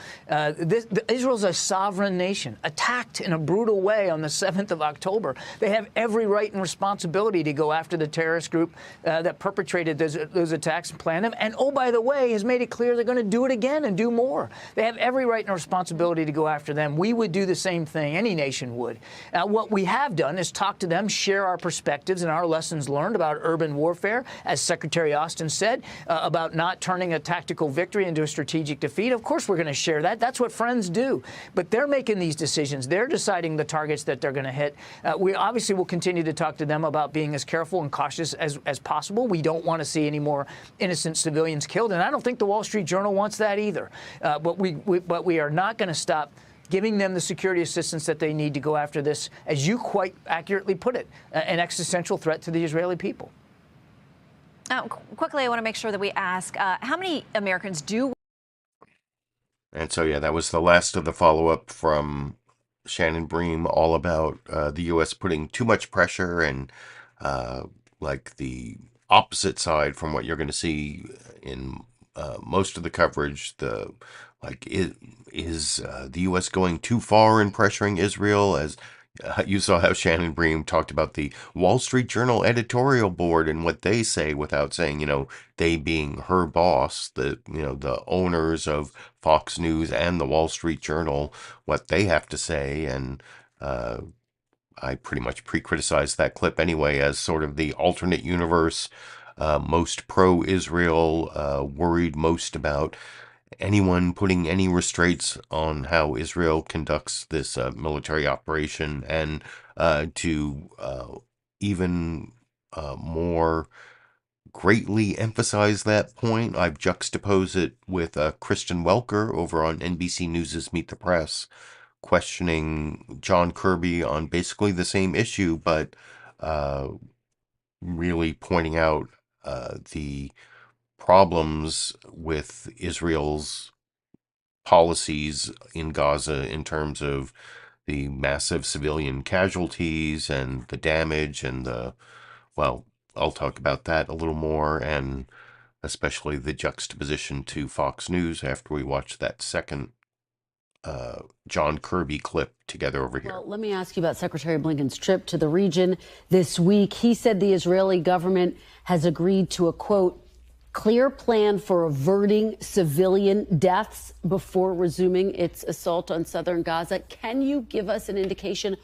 Israel's a sovereign nation, attacked in a brutal way on the 7th of October. They have every right and responsibility to go after the terrorist group that perpetrated those attacks and planned them. And, oh, by the way, has made it clear they're going to do it again and do more. They have every right and responsibility to go after them. them. We would do the same thing. Any nation would. What we have done is talk to them, share our perspectives and our lessons learned about urban warfare, as Secretary Austin said, about not turning a tactical victory into a strategic defeat. Of course, we're going to share that. That's what friends do. But they're making these decisions. They're deciding the targets that they're going to hit. We obviously will continue to talk to them about being as careful and cautious as possible. We don't want to see any more innocent civilians killed, and I don't think the Wall Street Journal wants that either. But we are not going to stop giving them the security assistance that they need to go after this, as you quite accurately put it, an existential threat to the Israeli people. Quickly, I want to make sure that we ask, how many Americans do? And so, yeah, that was the last of the follow-up from Shannon Bream, all about the U.S. putting too much pressure and like the opposite side from what you're going to see in most of the coverage. Is the U.S. going too far in pressuring Israel? As you saw how Shannon Bream talked about the Wall Street Journal editorial board and what they say, without saying, they being her boss, the owners of Fox News and the Wall Street Journal, what they have to say. And I pretty much pre-criticized that clip anyway as sort of the alternate universe, most pro-Israel, worried most about anyone putting any restraints on how Israel conducts this military operation, and to even more greatly emphasize that point, I've juxtaposed it with Kristen Welker over on NBC News' Meet the Press, questioning John Kirby on basically the same issue, but really pointing out the problems with Israel's policies in Gaza in terms of the massive civilian casualties and the damage and I'll talk about that a little more, and especially the juxtaposition to Fox News after we watch that second John Kirby clip together over here. Well, let me ask you about Secretary Blinken's trip to the region this week. He said the Israeli government has agreed to a, quote, clear plan for averting civilian deaths before resuming its assault on southern Gaza. Can you give us an indication?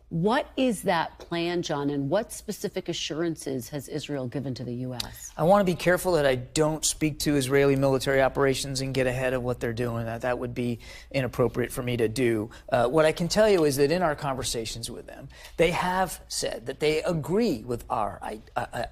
What is that plan, John, and what specific assurances has Israel given to the U.S.? I want to be careful that I don't speak to Israeli military operations and get ahead of what they're doing. That would be inappropriate for me to do. What I can tell you is that in our conversations with them, they have said that they agree with our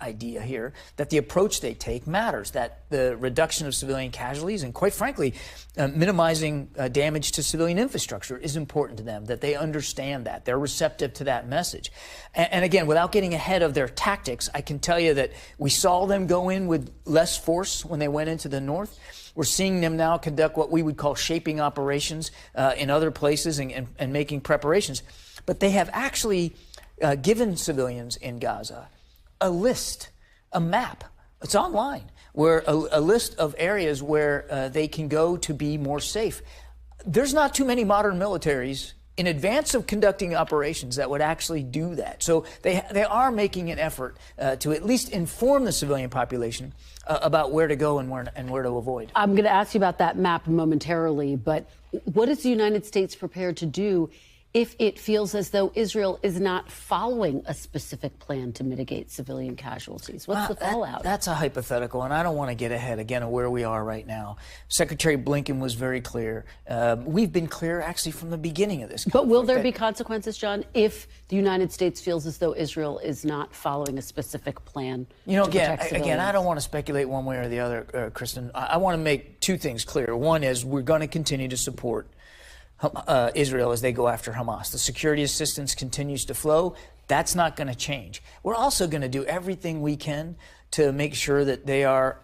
idea here, that the approach they take matters, that the reduction of civilian casualties and, quite frankly, minimizing damage to civilian infrastructure is important to them, that they understand that. They're receptive to that message. And again, without getting ahead of their tactics, I can tell you that we saw them go in with less force when they went into the north. We're seeing them now conduct what we would call shaping operations in other places and making preparations. But they have actually given civilians in Gaza a list, a map. It's online, where a list of areas where they can go to be more safe. There's not too many modern militaries in advance of conducting operations that would actually do that. So they are making an effort to at least inform the civilian population about where to go and where to avoid. I'm going to ask you about that map momentarily, but what is the United States prepared to do if it feels as though Israel is not following a specific plan to mitigate civilian casualties? What's the fallout? That's a hypothetical, and I don't want to get ahead again of where we are right now. Secretary Blinken was very clear. We've been clear actually from the beginning of this conflict. But will there be consequences, John, if the United States feels as though Israel is not following a specific plan to protect civilians? Again, I don't want to speculate one way or the other, Kristen. I want to make two things clear. One is we're going to continue to support Israel as they go after Hamas. The security assistance continues to flow. That's not going to change. We're also going to do everything we can to make sure that they are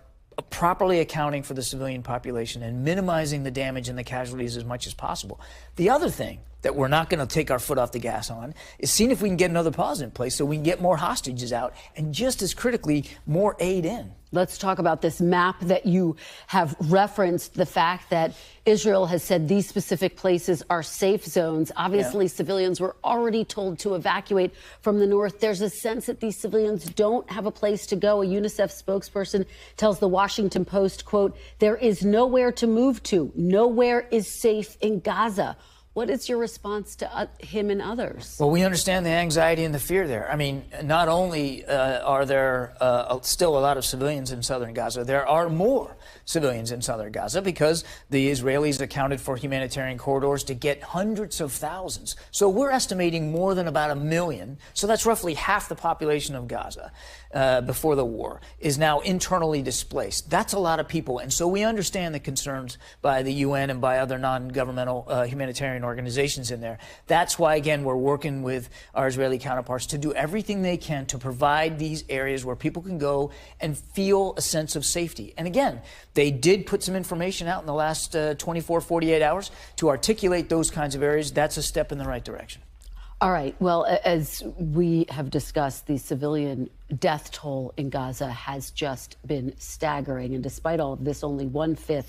properly accounting for the civilian population and minimizing the damage and the casualties as much as possible. The other thing that we're not going to take our foot off the gas on is seeing if we can get another pause in place so we can get more hostages out and, just as critically, more aid in. Let's talk about this map that you have referenced, the fact that Israel has said these specific places are safe zones. Obviously, civilians were already told to evacuate from the north. There's a sense that these civilians don't have a place to go. A UNICEF spokesperson tells the Washington Post, quote, there is nowhere to move to. Nowhere is safe in Gaza. What is your response to him and others? Well, we understand the anxiety and the fear there. I mean, not only are there still a lot of civilians in southern Gaza, there are more civilians in southern Gaza because the Israelis accounted for humanitarian corridors to get hundreds of thousands. So we're estimating more than about 1 million. So that's roughly half the population of Gaza before the war is now internally displaced. That's a lot of people. And so we understand the concerns by the UN and by other non-governmental humanitarian organizations in there. That's why, again, we're working with our Israeli counterparts to do everything they can to provide these areas where people can go and feel a sense of safety. And again, they did put some information out in the last 24, 48 hours to articulate those kinds of areas. That's a step in the right direction. All right. Well, as we have discussed, the civilian death toll in Gaza has just been staggering. And despite all of this, only 1/5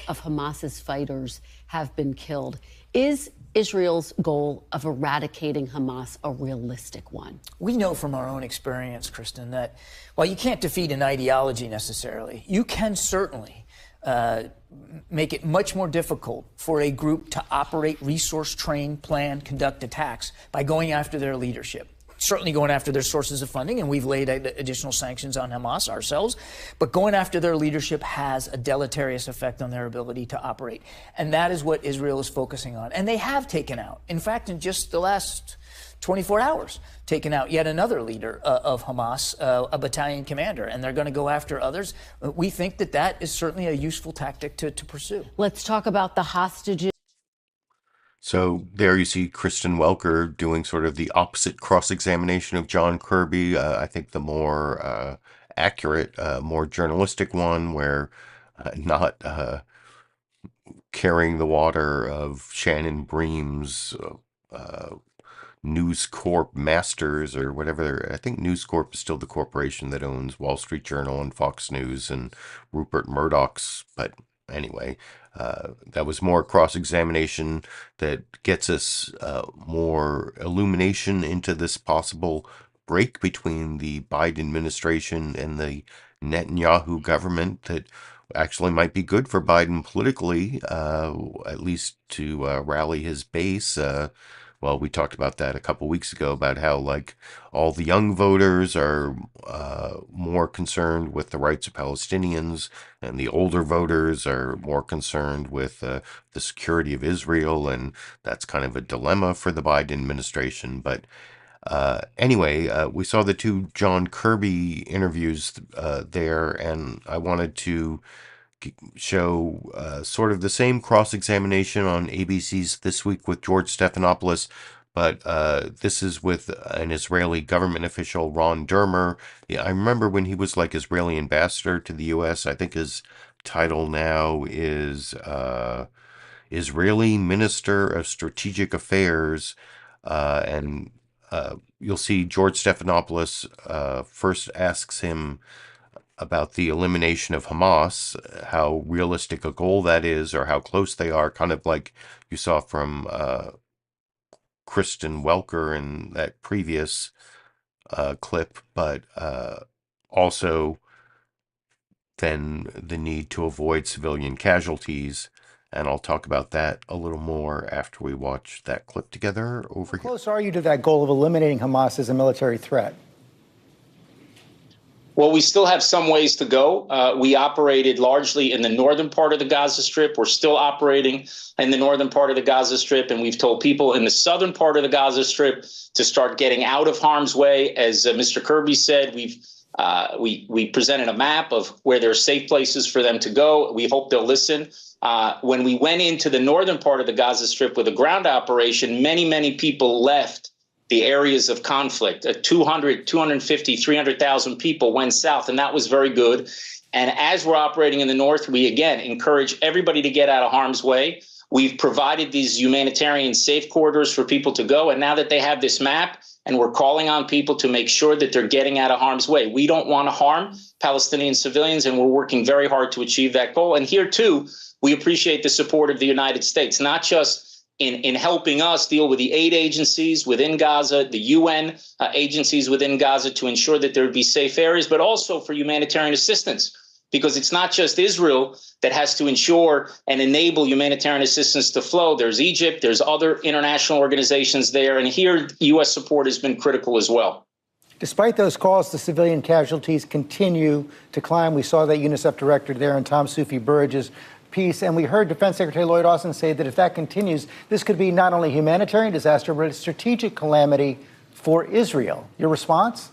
of Hamas's fighters have been killed. Is Israel's goal of eradicating Hamas a realistic one? We know from our own experience, Kristen, that while you can't defeat an ideology necessarily, you can certainly make it much more difficult for a group to operate, resource, train, plan, conduct attacks by going after their leadership. Certainly going after their sources of funding, and we've laid additional sanctions on Hamas ourselves, but going after their leadership has a deleterious effect on their ability to operate. And that is what Israel is focusing on. And they have taken out, in fact, in just the last 24 hours, taken out yet another leader of Hamas, a battalion commander, and they're going to go after others. We think that that is certainly a useful tactic to pursue. Let's talk about the hostages. So there you see Kristen Welker doing sort of the opposite cross-examination of John Kirby. I think the more accurate, more journalistic one, where not carrying the water of Shannon Bream's News Corp masters or whatever. I think News Corp is still the corporation that owns Wall Street Journal and Fox News and Rupert Murdoch's. But anyway, that was more cross-examination that gets us more illumination into this possible break between the Biden administration and the Netanyahu government that actually might be good for Biden politically, at least to rally his base. Well, we talked about that a couple weeks ago about how, like, all the young voters are more concerned with the rights of Palestinians, and the older voters are more concerned with the security of Israel, and that's kind of a dilemma for the Biden administration. But anyway, we saw the two John Kirby interviews there, and I wanted to show sort of the same cross-examination on ABC's This Week with George Stephanopoulos, but this is with an Israeli government official, Ron Dermer. Yeah, I remember when he was like Israeli ambassador to the U.S. I think his title now is Israeli Minister of Strategic Affairs, and you'll see George Stephanopoulos first asks him about the elimination of Hamas, how realistic a goal that is, or how close they are, kind of like you saw from Kristen Welker in that previous clip, but also then the need to avoid civilian casualties. And I'll talk about that a little more after we watch that clip together over here. How close are you to that goal of eliminating Hamas as a military threat? Well, we still have some ways to go. We operated largely in the northern part of the Gaza Strip. We're still operating in the northern part of the Gaza Strip. And we've told people in the southern part of the Gaza Strip to start getting out of harm's way. As Mr. Kirby said, we presented a map of where there are safe places for them to go. We hope they'll listen. When we went into the northern part of the Gaza Strip with a ground operation, many people left the areas of conflict. 250, 300,000 people went south, and that was very good. And as we're operating in the north, we again encourage everybody to get out of harm's way. We've provided these humanitarian safe corridors for people to go. And now that they have this map, and we're calling on people to make sure that they're getting out of harm's way. We don't want to harm Palestinian civilians, and we're working very hard to achieve that goal. And here, too, we appreciate the support of the United States, not just in helping us deal with the aid agencies within Gaza, the UN agencies within Gaza to ensure that there would be safe areas, but also for humanitarian assistance because it's not just Israel that has to ensure and enable humanitarian assistance to flow. There's Egypt, there's other international organizations there, and here U.S. support has been critical as well. Despite those calls, the civilian casualties continue to climb. We saw that UNICEF director there in Soufi Burridge's piece, and we heard Defense Secretary Lloyd Austin say that if that continues, this could be not only a humanitarian disaster, but a strategic calamity for Israel. Your response?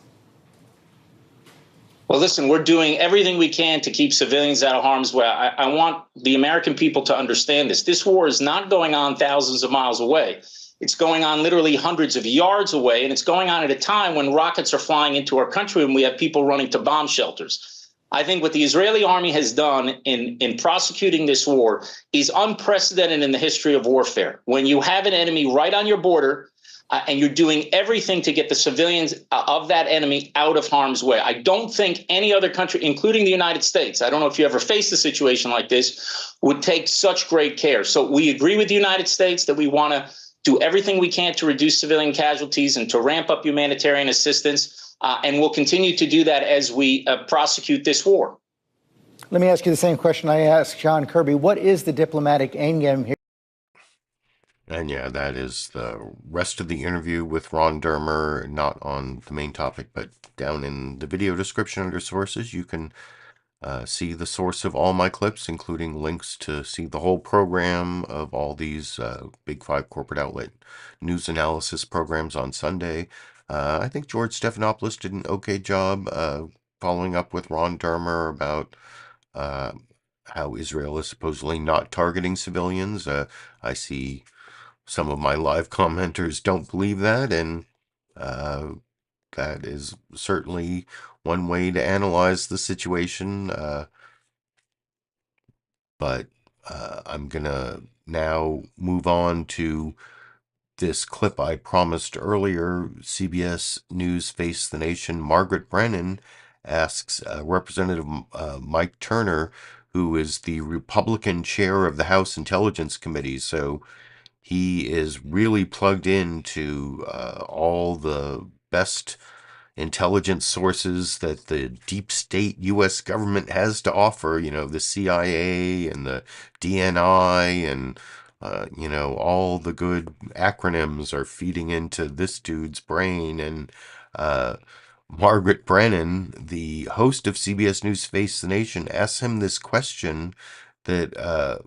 Well, listen, we're doing everything we can to keep civilians out of harm's way. I want the American people to understand this. This war is not going on thousands of miles away. It's going on literally hundreds of yards away, and it's going on at a time when rockets are flying into our country and we have people running to bomb shelters. I think what the Israeli army has done in prosecuting this war is unprecedented in the history of warfare. When you have an enemy right on your border, and you're doing everything to get the civilians of that enemy out of harm's way. I don't think any other country, including the United States, I don't know if you ever faced a situation like this, would take such great care. So we agree with the United States that we want to do everything we can to reduce civilian casualties and to ramp up humanitarian assistance. And we'll continue to do that as we prosecute this war. Let me ask you the same question I asked John Kirby. What is the diplomatic endgame here? And yeah, that is the rest of the interview with Ron Dermer, not on the main topic, but down in the video description under sources, you can see the source of all my clips, including links to see the whole program of all these Big Five corporate outlet news analysis programs on Sunday. I think George Stephanopoulos did an okay job following up with Ron Dermer about how Israel is supposedly not targeting civilians. I see some of my live commenters don't believe that, and that is certainly one way to analyze the situation. But I'm gonna now move on to this clip I promised earlier. CBS News Face the Nation. Margaret Brennan asks Representative Mike Turner, who is the Republican chair of the House Intelligence Committee, so he is really plugged into all the best intelligence sources that the deep state U.S. government has to offer, you know, the CIA and the DNI and, you know, all the good acronyms are feeding into this dude's brain. And Margaret Brennan, the host of CBS News Face the Nation, asks him this question that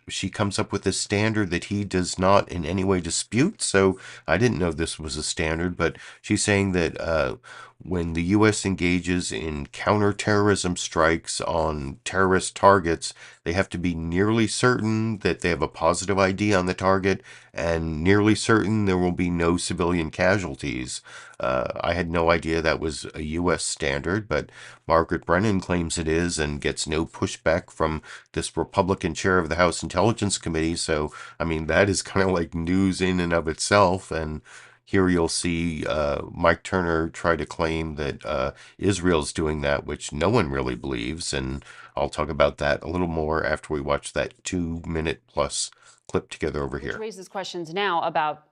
she comes up with a standard that he does not in any way dispute. So I didn't know this was a standard, but she's saying that when the U.S. engages in counterterrorism strikes on terrorist targets, they have to be nearly certain that they have a positive ID on the target and nearly certain there will be no civilian casualties. I had no idea that was a U.S. standard, but Margaret Brennan claims it is and gets no pushback from this Republican chair of the House Intelligence Committee. So, I mean, that is kind of like news in and of itself. And here you'll see Mike Turner try to claim that Israel's doing that, which no one really believes. And I'll talk about that a little more after we watch that 2-minute plus clip together over here. Which raises questions now about,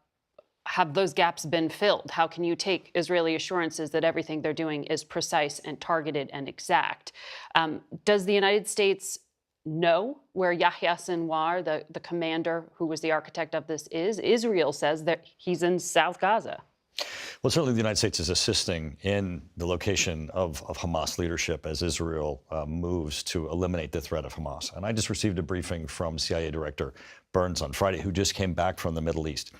have those gaps been filled? How can you take Israeli assurances that everything they're doing is precise and targeted and exact? Does the United States know where Yahya Sinwar, the commander who was the architect of this, is? Israel says that he's in South Gaza. Well, certainly the United States is assisting in the location of Hamas leadership as Israel moves to eliminate the threat of Hamas. And I just received a briefing from CIA Director Burns on Friday, who just came back from the Middle East.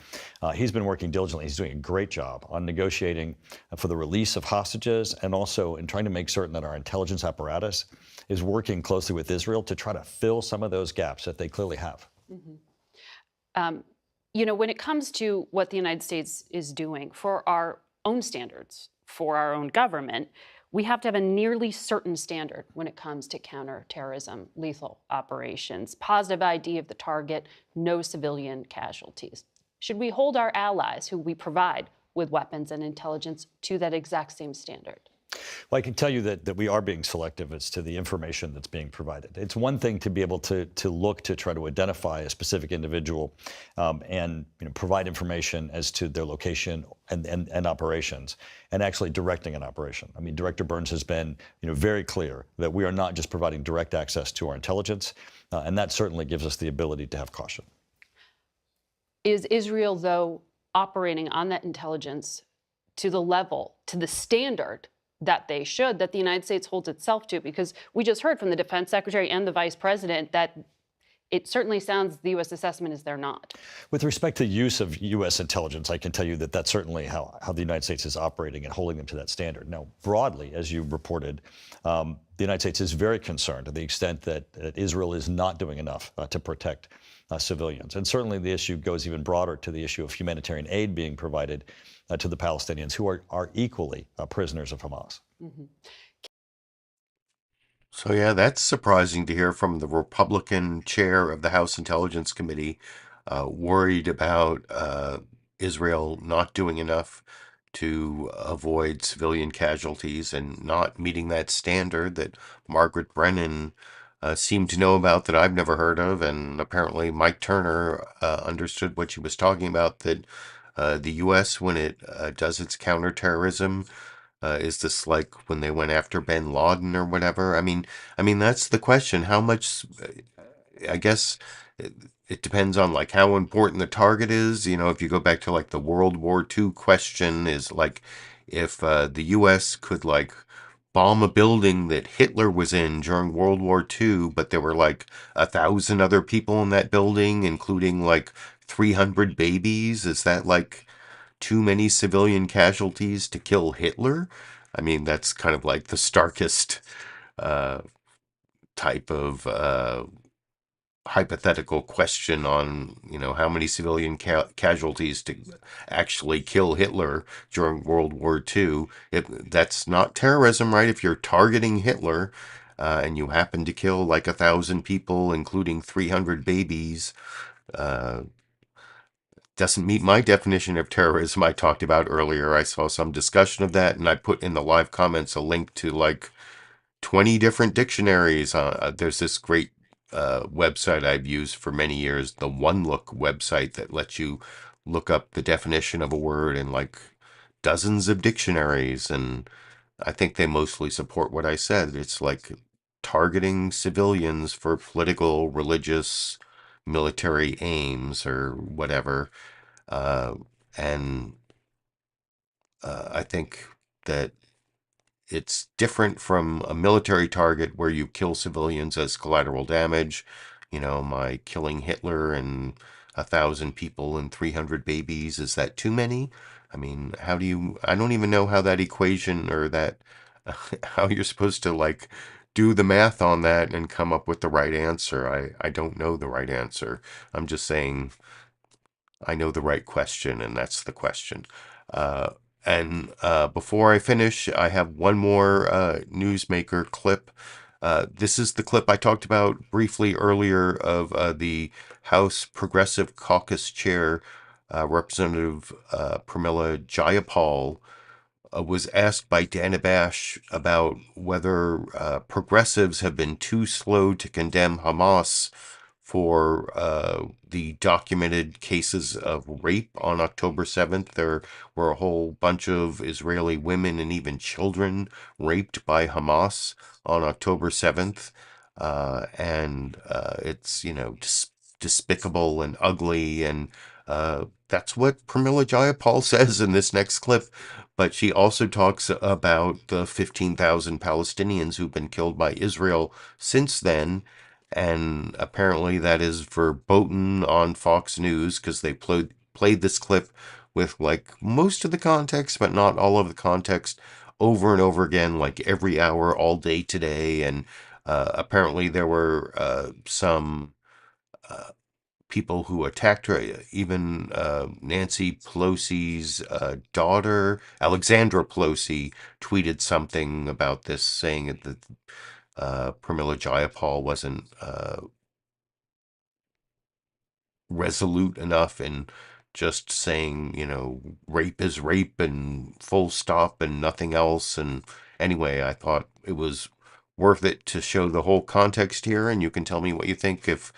He's been working diligently. He's doing a great job on negotiating for the release of hostages and also in trying to make certain that our intelligence apparatus is working closely with Israel to try to fill some of those gaps that they clearly have. Mm-hmm. You know, when it comes to what the United States is doing for our own standards, for our own government, we have to have a nearly certain standard when it comes to counterterrorism, lethal operations, positive ID of the target, no civilian casualties. Should we hold our allies who we provide with weapons and intelligence to that exact same standard? Well, I can tell you that we are being selective as to the information that's being provided. It's one thing to be able to look to try to identify a specific individual and provide information as to their location and operations, and actually directing an operation. I mean, Director Burns has been very clear that we are not just providing direct access to our intelligence, and that certainly gives us the ability to have caution. Is Israel, though, operating on that intelligence to the level, to the standard that they should, that the United States holds itself to? Because we just heard from the Defense Secretary and the Vice President that it certainly sounds the U.S. assessment is they're not. With respect to use of U.S. intelligence, I can tell you that that's certainly how the United States is operating and holding them to that standard. Now, broadly, as you reported, the United States is very concerned to the extent that Israel is not doing enough to protect civilians. And certainly the issue goes even broader to the issue of humanitarian aid being provided to the Palestinians, who are equally prisoners of Hamas. Mm-hmm. So yeah, that's surprising to hear from the Republican chair of the House Intelligence Committee, worried about Israel not doing enough to avoid civilian casualties and not meeting that standard that Margaret Brennan seemed to know about that I've never heard of, and apparently Mike Turner understood what she was talking about, that the U.S., when it does its counterterrorism, is this like when they went after bin Laden or whatever? I mean, that's the question. How much, I guess it depends on like how important the target is. If you go back to like the World War II question, is like if the U.S. could like bomb a building that Hitler was in during World War II, but there were like 1,000 other people in that building, including like 300 babies. Is that like too many civilian casualties to kill Hitler? I mean, that's kind of like the starkest type of hypothetical question on, how many civilian casualties to actually kill Hitler during World War II. That's not terrorism, right? If you're targeting Hitler and you happen to kill like 1,000 people, including 300 babies, doesn't meet my definition of terrorism I talked about earlier. I saw some discussion of that, and I put in the live comments a link to like 20 different dictionaries. There's this great website I've used for many years, the One Look website, that lets you look up the definition of a word in like dozens of dictionaries, and I think they mostly support what I said. It's like targeting civilians for political, religious, military aims or whatever. And I think that it's different from a military target where you kill civilians as collateral damage. My killing Hitler and 1,000 people and 300 babies, is that too many? I mean, I don't even know how that equation or that, how you're supposed to like do the math on that and come up with the right answer. I don't know the right answer. I'm just saying I know the right question, and that's the question. And before I finish, I have one more newsmaker clip. This is the clip I talked about briefly earlier of the House Progressive Caucus Chair, Representative Pramila Jayapal, was asked by Dana Bash about whether progressives have been too slow to condemn Hamas for the documented cases of rape on October 7th. There were a whole bunch of Israeli women and even children raped by Hamas on October 7th. And it's, despicable and ugly. And that's what Pramila Jayapal says in this next clip. But she also talks about the 15,000 Palestinians who've been killed by Israel since then. And apparently that is verboten on Fox News, because they played this clip with like most of the context, but not all of the context, over and over again, like every hour, all day today. And apparently there were some people who attacked her, even Nancy Pelosi's daughter, Alexandra Pelosi, tweeted something about this, saying that Pramila Jayapal wasn't resolute enough in just saying, rape is rape and full stop and nothing else. And anyway, I thought it was worth it to show the whole context here, and you can tell me what you think if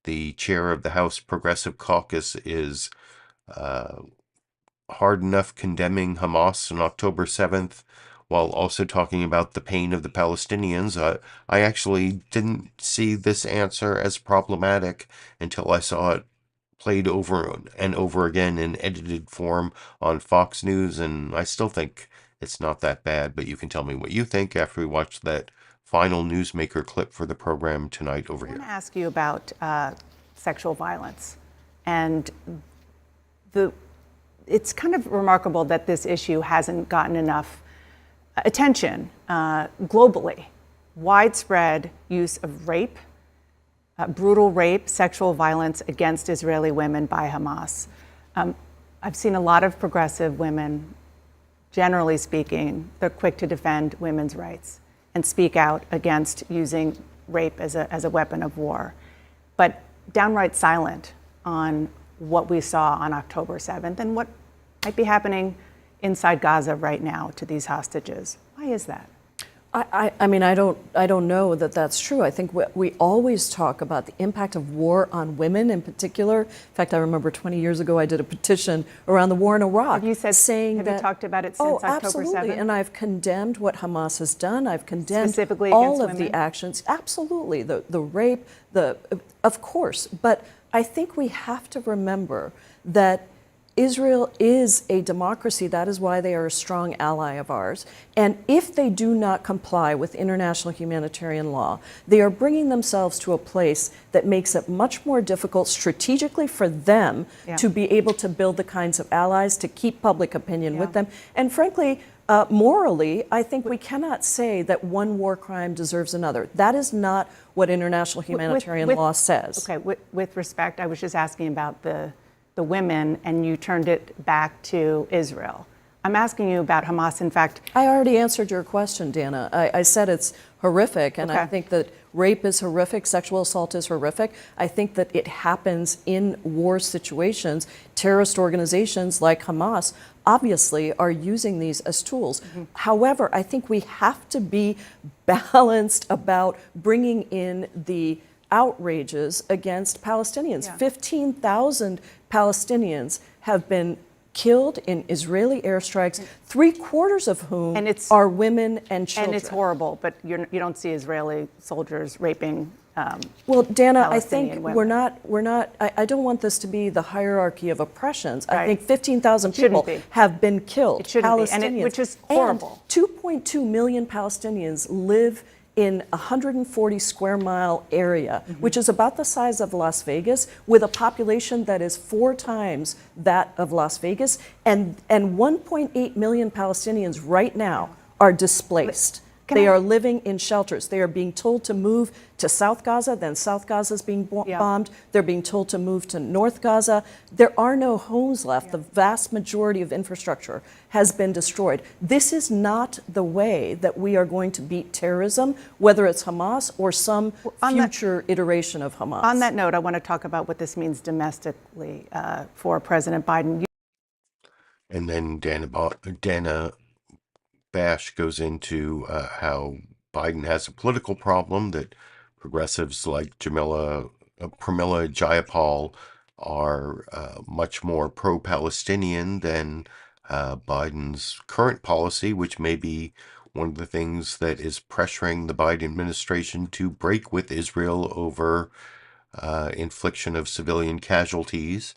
the chair of the House Progressive Caucus is hard enough condemning Hamas on October 7th while also talking about the pain of the Palestinians. I actually didn't see this answer as problematic until I saw it played over and over again in edited form on Fox News, and I still think it's not that bad, but you can tell me what you think after we watch that final newsmaker clip for the program tonight over here. I want to ask you about sexual violence. And it's kind of remarkable that this issue hasn't gotten enough attention globally. Widespread use of rape, brutal rape, sexual violence against Israeli women by Hamas. I've seen a lot of progressive women, generally speaking, they're quick to defend women's rights and speak out against using rape as a weapon of war, but downright silent on what we saw on October 7th and what might be happening inside Gaza right now to these hostages. Why is that? I mean, I don't know that that's true. I think we always talk about the impact of war on women in particular. In fact, I remember 20 years ago, I did a petition around the war in Iraq. Have you talked about it since October 7th? Absolutely. And I've condemned what Hamas has done. I've condemned specifically all of against the women? actions. Absolutely. The rape, of course. But I think we have to remember that Israel is a democracy. That is why they are a strong ally of ours. And if they do not comply with international humanitarian law, they are bringing themselves to a place that makes it much more difficult strategically for them to be able to build the kinds of allies, to keep public opinion with them. And frankly, morally, I think we cannot say that one war crime deserves another. That is not what international humanitarian law says. Okay, with respect, I was just asking about the women, and you turned it back to Israel. I'm asking you about Hamas. In fact, I already answered your question, Dana. I said it's horrific, and I think that rape is horrific, sexual assault is horrific. I think that it happens in war situations. Terrorist organizations like Hamas obviously are using these as tools. However, I think we have to be balanced about bringing in the outrages against Palestinians. 15,000 Palestinians have been killed in Israeli airstrikes, 3/4 of whom are women and children. And it's horrible, but you don't see Israeli soldiers raping well, Dana, I Palestinian think women. we're not, I don't want this to be the hierarchy of oppressions. I think 15,000 people have been killed, Palestinians. Which is horrible. And 2.2 million Palestinians live in a 140 square mile area, which is about the size of Las Vegas, with a population that is 4 times that of Las Vegas, and 1.8 million Palestinians right now are displaced. They are living in shelters. They are being told to move to South Gaza, then South Gaza is being bombed. They're being told to move to North Gaza. There are no homes left. The vast majority of infrastructure has been destroyed. This is not the way that we are going to beat terrorism, whether it's Hamas or some future iteration of Hamas. On that note, I want to talk about what this means domestically for President Biden. And then Dana Bash goes into how Biden has a political problem, that progressives like Pramila Jayapal are much more pro-Palestinian than Biden's current policy, which may be one of the things that is pressuring the Biden administration to break with Israel over infliction of civilian casualties.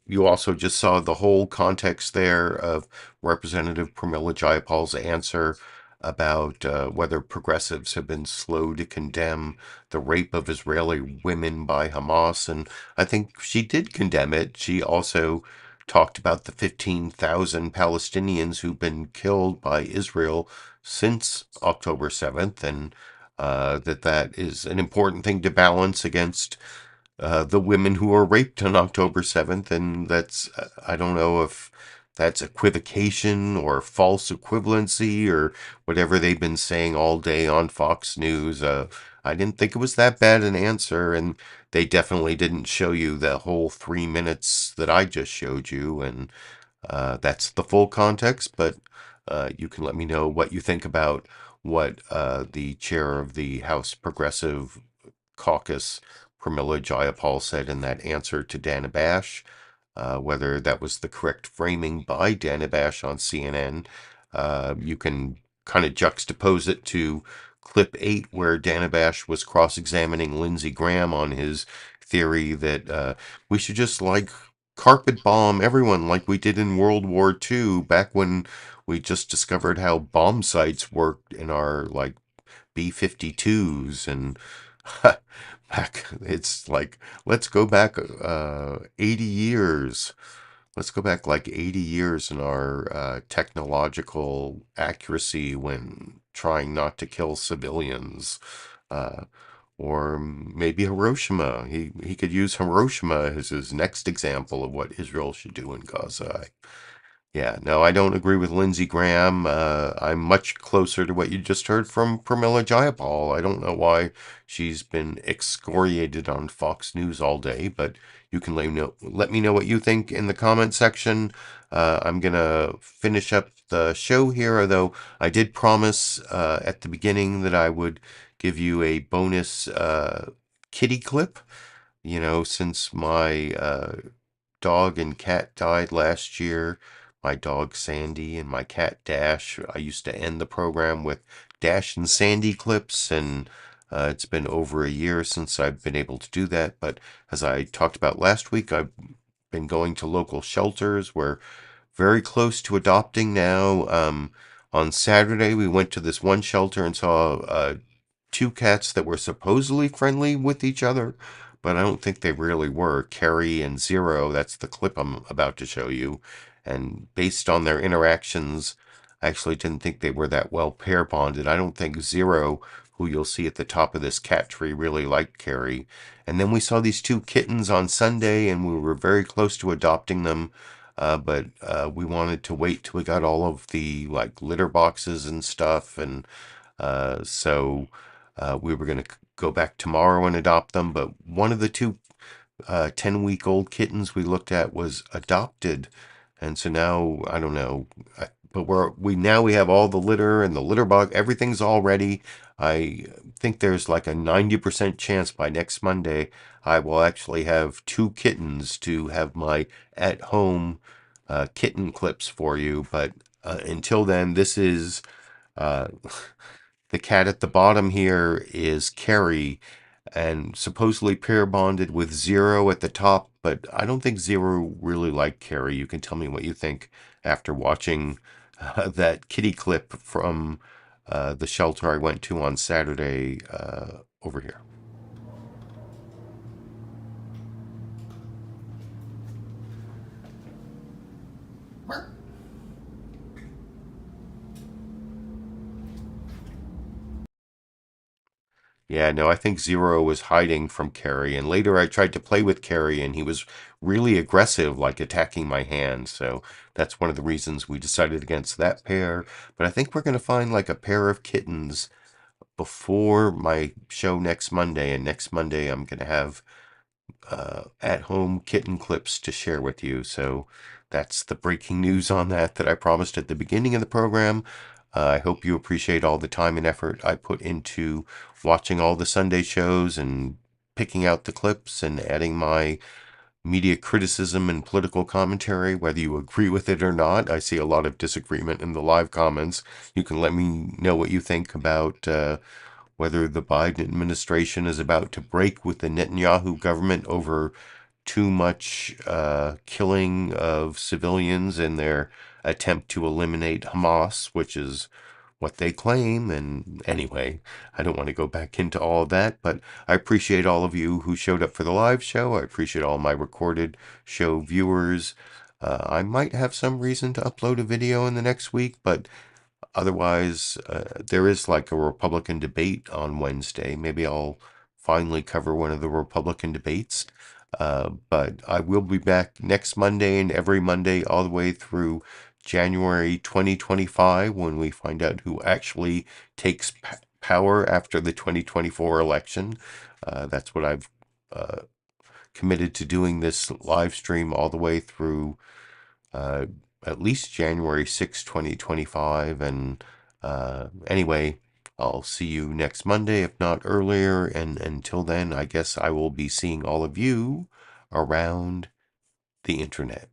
You also just saw the whole context there of Representative Pramila Jayapal's answer about whether progressives have been slow to condemn the rape of Israeli women by Hamas. And I think she did condemn it. She also talked about the 15,000 Palestinians who've been killed by Israel since October 7th, and that is an important thing to balance against the women who were raped on October 7th. And that's, I don't know if that's equivocation or false equivalency or whatever they've been saying all day on Fox News. I didn't think it was that bad an answer, and they definitely didn't show you the whole 3 minutes that I just showed you, and that's the full context, but you can let me know what you think about what the chair of the House Progressive Caucus, Pramila Jayapal, said in that answer to Dana Bash. Whether that was the correct framing by Dana Bash on CNN. You can kind of juxtapose it to clip 8, where Dana Bash was cross-examining Lindsey Graham on his theory that we should just carpet bomb everyone like we did in World War II, back when we just discovered how bomb sights worked in our B-52s, and it's let's go back 80 years. Let's go back 80 years in our technological accuracy when trying not to kill civilians. Or maybe Hiroshima. He could use Hiroshima as his next example of what Israel should do in Gaza. Yeah, no, I don't agree with Lindsey Graham. I'm much closer to what you just heard from Pramila Jayapal. I don't know why she's been excoriated on Fox News all day, but you can let me know what you think in the comment section. I'm going to finish up the show here, although I did promise at the beginning that I would give you a bonus kitty clip. Since my dog and cat died last year, my dog Sandy and my cat Dash, I used to end the program with Dash and Sandy clips, and it's been over a year since I've been able to do that. But as I talked about last week, I've been going to local shelters. We're very close to adopting now. On Saturday, we went to this one shelter and saw 2 cats that were supposedly friendly with each other, but I don't think they really were. Carrie and Zero, that's the clip I'm about to show you. And based on their interactions, I actually didn't think they were that well pair bonded. I don't think Zero, who you'll see at the top of this cat tree, really liked Carrie. And then we saw these 2 kittens on Sunday, and we were very close to adopting them. But we wanted to wait till we got all of the litter boxes and stuff, and so we were going to go back tomorrow and adopt them. But one of the 2 10-week-old kittens we looked at was adopted, and so now I don't know. But we have all the litter and the litter box. Everything's all ready. I think there's a 90% chance by next Monday I will actually have 2 kittens to have my at-home kitten clips for you. But until then, this is the cat at the bottom here is Carrie, and supposedly pair bonded with Zero at the top, but I don't think Zero really liked Carrie. You can tell me what you think after watching that kitty clip from the shelter I went to on Saturday over here. Yeah, no, I think Zero was hiding from Carrie, and later I tried to play with Carrie, and he was really aggressive, attacking my hand, so that's one of the reasons we decided against that pair. But I think we're going to find a pair of kittens before my show next Monday, and next Monday I'm going to have at-home kitten clips to share with you, so that's the breaking news on that I promised at the beginning of the program. I hope you appreciate all the time and effort I put into watching all the Sunday shows and picking out the clips and adding my media criticism and political commentary, whether you agree with it or not. I see a lot of disagreement in the live comments. You can let me know what you think about whether the Biden administration is about to break with the Netanyahu government over too much killing of civilians in their attempt to eliminate Hamas, which is what they claim. And anyway, I don't want to go back into all of that, but I appreciate all of you who showed up for the live show. I appreciate all my recorded show viewers. I might have some reason to upload a video in the next week, but otherwise, there is a Republican debate on Wednesday. Maybe I'll finally cover one of the Republican debates. But I will be back next Monday and every Monday all the way through January 2025 when we find out who actually takes power after the 2024 election. That's what I've committed to doing this live stream all the way through at least January 6, 2025. And anyway, I'll see you next Monday, if not earlier. And until then, I guess I will be seeing all of you around the internet.